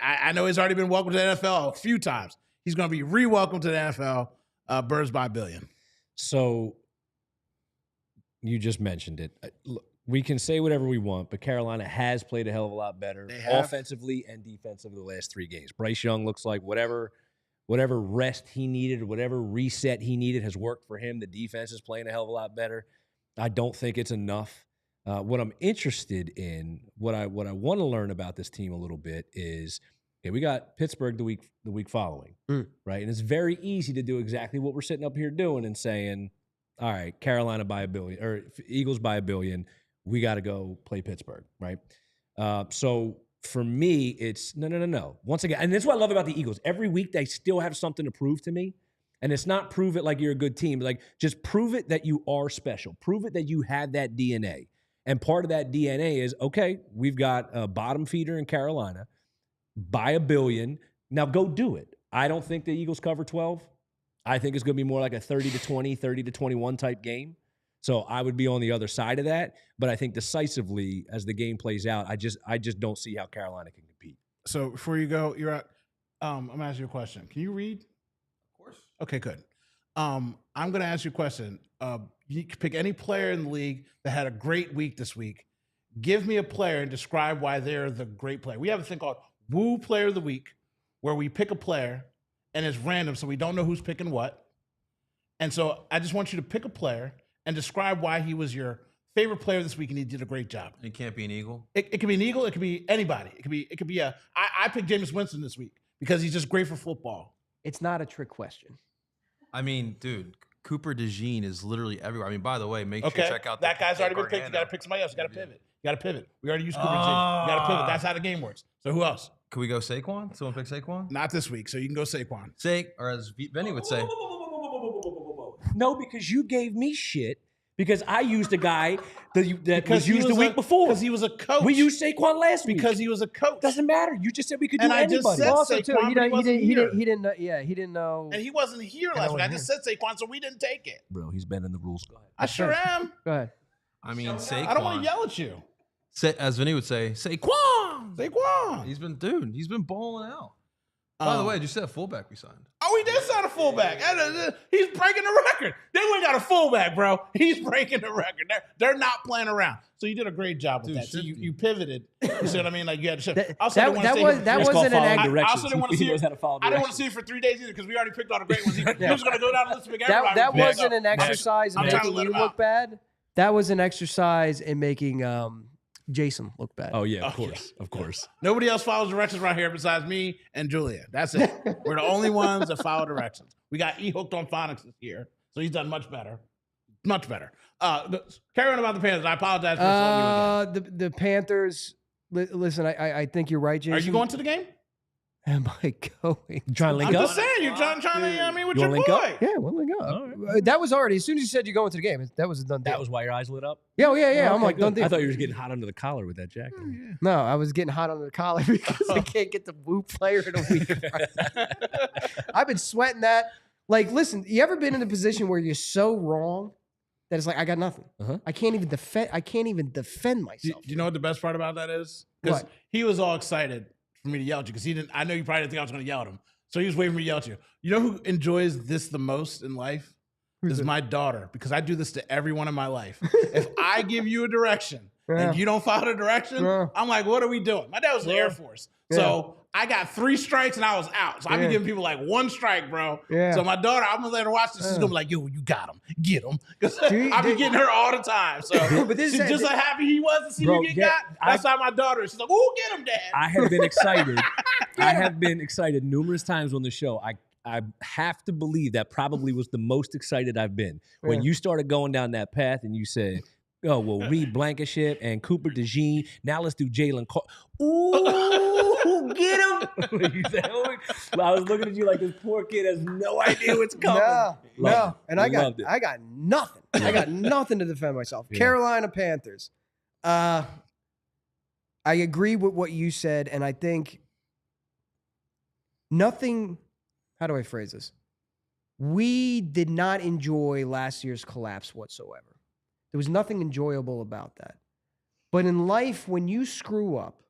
I know he's already been welcomed to the NFL a few times. He's going to be re-welcomed to the NFL, birds by a billion. So you just mentioned it. Look, we can say whatever we want, but Carolina has played a hell of a lot better offensively and defensively the last 3 games. Bryce Young looks like whatever rest he needed, whatever reset he needed has worked for him. The defense is playing a hell of a lot better. I don't think it's enough. What I'm interested in, what I want to learn about this team a little bit is, okay, we got Pittsburgh the week following, right? And it's very easy to do exactly what we're sitting up here doing and saying, all right, Carolina by $1 billion or Eagles by $1 billion, we got to go play Pittsburgh, right? So for me, it's no. Once again, and this is what I love about the Eagles. Every week they still have something to prove to me. And it's not prove it like you're a good team. Like, just prove it that you are special. Prove it that you have that DNA. And part of that DNA is, okay, we've got a bottom feeder in Carolina by $1 billion. Now go do it. I don't think the Eagles cover 12. I think it's going to be more like a 30-20, 30-21 type game. So I would be on the other side of that. But I think decisively, as the game plays out, I just don't see how Carolina can compete. So before you go, you're at. I'm gonna ask you a question. Can you read? Of course. Okay, good. I'm gonna ask you a question. You can pick any player in the league that had a great week this week. Give me a player and describe why they're the great player. We have a thing called Woo Player of the Week, where we pick a player and it's random, so we don't know who's picking what. And so I just want you to pick a player and describe why he was your favorite player this week and he did a great job. It can't be an Eagle. It could be an Eagle. It could be anybody. It could be I picked Jameis Winston this week because he's just great for football. It's not a trick question. I mean, dude, Cooper DeJean is literally everywhere. I mean, by the way, make sure you check out that guy's already been picked. You Gargano. got to pick somebody else. You got to pivot. You got to pivot. We already used Cooper DeJean. You got to pivot. That's how the game works. So who else? Can we go Saquon? Someone pick Saquon? Not this week. So you can go Saquon. Or as Benny would say. No, because you gave me shit because I used a guy that was used the week before. Because he was a coach. We used Saquon last week. Because he was a coach. Doesn't matter. You just said we could do And I anybody. just said Also, Saquon, too, but he didn't know. Yeah, he didn't know. And he wasn't here last week. I just said Saquon, so we didn't take it. Bro, he's bending the rules. Go ahead. I sure am. Go ahead. I mean, Saquon. I don't want to yell at you. As Vinny would say, Saquon. Saquon. He's been balling out. By the way, did you see that fullback we signed? Oh, he did sign a fullback. He's breaking the record. They went got a fullback, bro. He's breaking the record. They're not playing around. So you did a great job with that. So you pivoted. You see what I mean? Like you had to shift. That wasn't an I also didn't want to see it. I I didn't want to see it for 3 days either because we already picked all the great ones. He was going to go down the list and pick everybody. That wasn't an exercise in I'm trying to making let you him look out. bad. That was an exercise in making Jason look bad. Oh, yeah, of course. Of course. Nobody else follows directions right here besides me and Julia. That's it. We're the only ones that follow directions. We got E hooked on phonics this year, so he's done much better. Much better. Carry on about the Panthers. I apologize for insulting you again. The Panthers. Listen, I think you're right, Jason. Are you going to the game? Am I going? You trying to link I'm up? just saying, you're trying to, with You your wanna boy. link up? Yeah, we'll link up. All right. That was already, as soon as you said you're going to the game, that was a done deal. That was why your eyes lit up? Yeah, yeah. I'm Okay, like, good. done deal. I thought you were just getting hot under the collar with that jacket. No, I was getting hot under the collar because I can't get the Woo Player of the Week. I've been sweating that. Like, listen, you ever been in a position where you're so wrong that it's like I got nothing? Uh-huh. I can't even defend myself. Do you know what the best part about that is? Because What? he was all excited for me to yell at you because he didn't. I know you probably didn't think I was going to yell at him, so he was waiting for me to yell at you. You know who enjoys this the most in life? Is my daughter, because I do this to everyone in my life. If I give you a direction Yeah. and you don't follow the direction, Yeah. I'm like, what are we doing? My dad was in the Air Force, so I got 3 strikes and I was out. So I be giving people like 1 strike, bro. Yeah. So my daughter, I'm gonna let her watch this. She's gonna be like, yo, you got him, get him, because Dude, I be dude. getting her all the time. So But this she's is- just like happy he was to see Bro, you get yeah, got. That's how my daughter is. She's like, ooh, get him, dad. I have been excited. I have been excited numerous times on the show. I have to believe that probably was the most excited I've been. When you started going down that path and you said, oh, well, Reed Blankenship and Cooper DeJean. Now let's do Jalen Carter. Ooh, get him. You said, oh, I was looking at you like this poor kid has no idea what's coming. Loved it. And I got Loved it. nothing. I got nothing to defend myself. Yeah. Carolina Panthers. I agree with what you said, and I think nothing. How do I phrase this? We did not enjoy last year's collapse whatsoever. There was nothing enjoyable about that. But in life, when you screw up,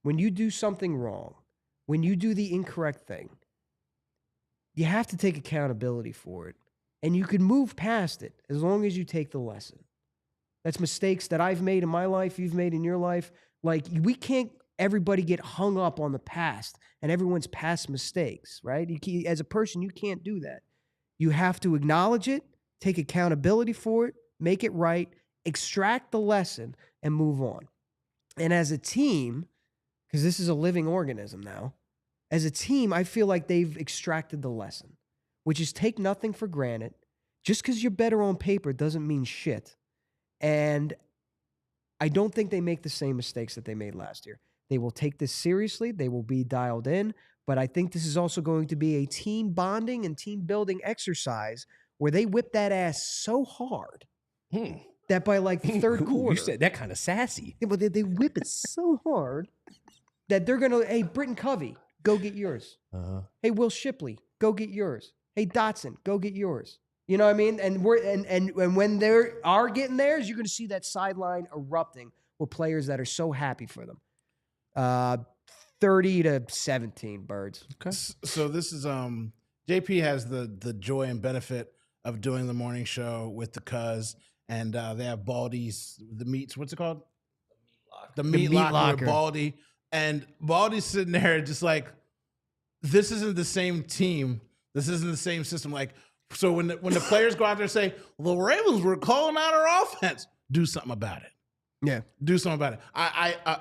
when you do something wrong, when you do the incorrect thing, you have to take accountability for it. And you can move past it as long as you take the lesson. That's mistakes that I've made in my life, you've made in your life. Like, we can't everybody get hung up on the past and everyone's past mistakes, right? As a person, you can't do that. You have to acknowledge it, take accountability for it, make it right, extract the lesson, and move on. And as a team, because this is a living organism now, as a team, I feel like they've extracted the lesson, which is take nothing for granted. Just because you're better on paper doesn't mean shit. And I don't think they make the same mistakes that they made last year. They will take this seriously. They will be dialed in. But I think this is also going to be a team bonding and team building exercise where they whip that ass so hard that by like the third quarter. You said that kind of sassy. Yeah, but they whip it so hard that they're going to, hey, Britton Covey, go get yours. Uh-huh. Hey, Will Shipley, go get yours. Hey, Dotson, go get yours. You know what I mean? And when they are getting theirs, you're going to see that sideline erupting with players that are so happy for them. 30-17 Birds. Okay. So this is JP has the joy and benefit of doing the morning show with the Cuz, and they have Baldy's, the meats. What's it called? The meat locker with Baldy, and Baldy's sitting there just like, this isn't the same team. This isn't the same system. Like, so when the players go out there and say, well, the Ravens were calling out our offense, do something about it. Yeah. Do something about it. I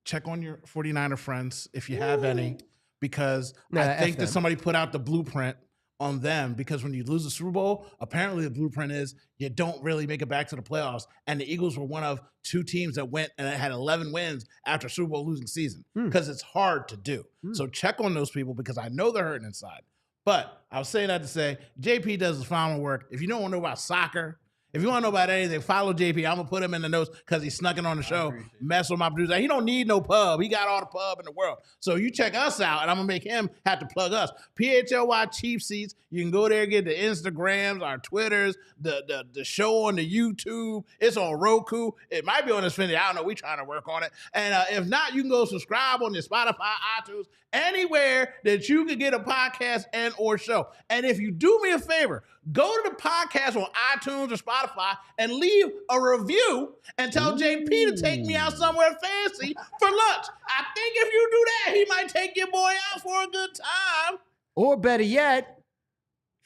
check on your 49er friends if you have any, because I think that somebody put out the blueprint on them, because when you lose the Super Bowl, apparently the blueprint is you don't really make it back to the playoffs. And the Eagles were one of 2 teams that went and had 11 wins after Super Bowl losing season, because it's hard to do. So check on those people, because I know they're hurting inside. But I was saying that to say, JP does his final work. If you don't want to know about soccer, if you want to know about anything, follow JP. I'm going to put him in the notes because he's snuck in on the show, mess with my producer. He don't need no pub. He got all the pub in the world. So you check us out, and I'm going to make him have to plug us. PHLY Cheap Seats. You can go there and get the Instagrams, our Twitters, the show on the YouTube. It's on Roku. It might be on Xfinity. I don't know. We're trying to work on it. And if not, you can go subscribe on your Spotify, iTunes, anywhere that you can get a podcast and or show. And if you do me a favor, go to the podcast on iTunes or Spotify and leave a review and tell JP to take me out somewhere fancy for lunch. I think if you do that, he might take your boy out for a good time. Or better yet,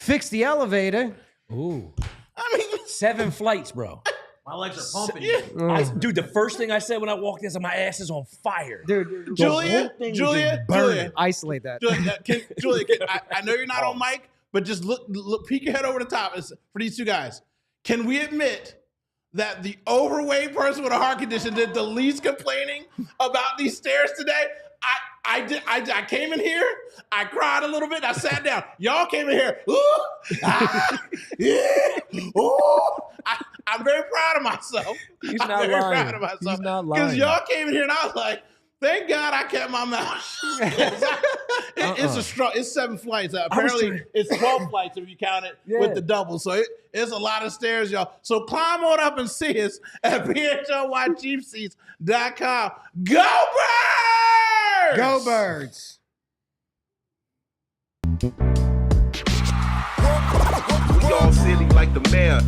fix the elevator. Ooh. I mean, 7 flights, bro. My legs are pumping. Dude, the first thing I said when I walked in, I said, my ass is on fire. Dude, Julia, isolate that. Julia, I know you're not on mic, but just look, peek your head over the top. It's for these 2 guys. Can we admit that the overweight person with a heart condition did the least complaining about these stairs today? I came in here, I cried a little bit, I sat down. Y'all came in here, I'm very proud of myself. He's not lying. He's not lying. Because y'all came in here and I was like, thank God I kept my mouth shut. It's a struggle. It's 7 flights. Apparently, it's 12 flights if you count it with the double. So it's a lot of stairs, y'all. So climb on up and see us at PHLYCheapSeats.com. Go Birds! Go Birds! We all silly like the mayor.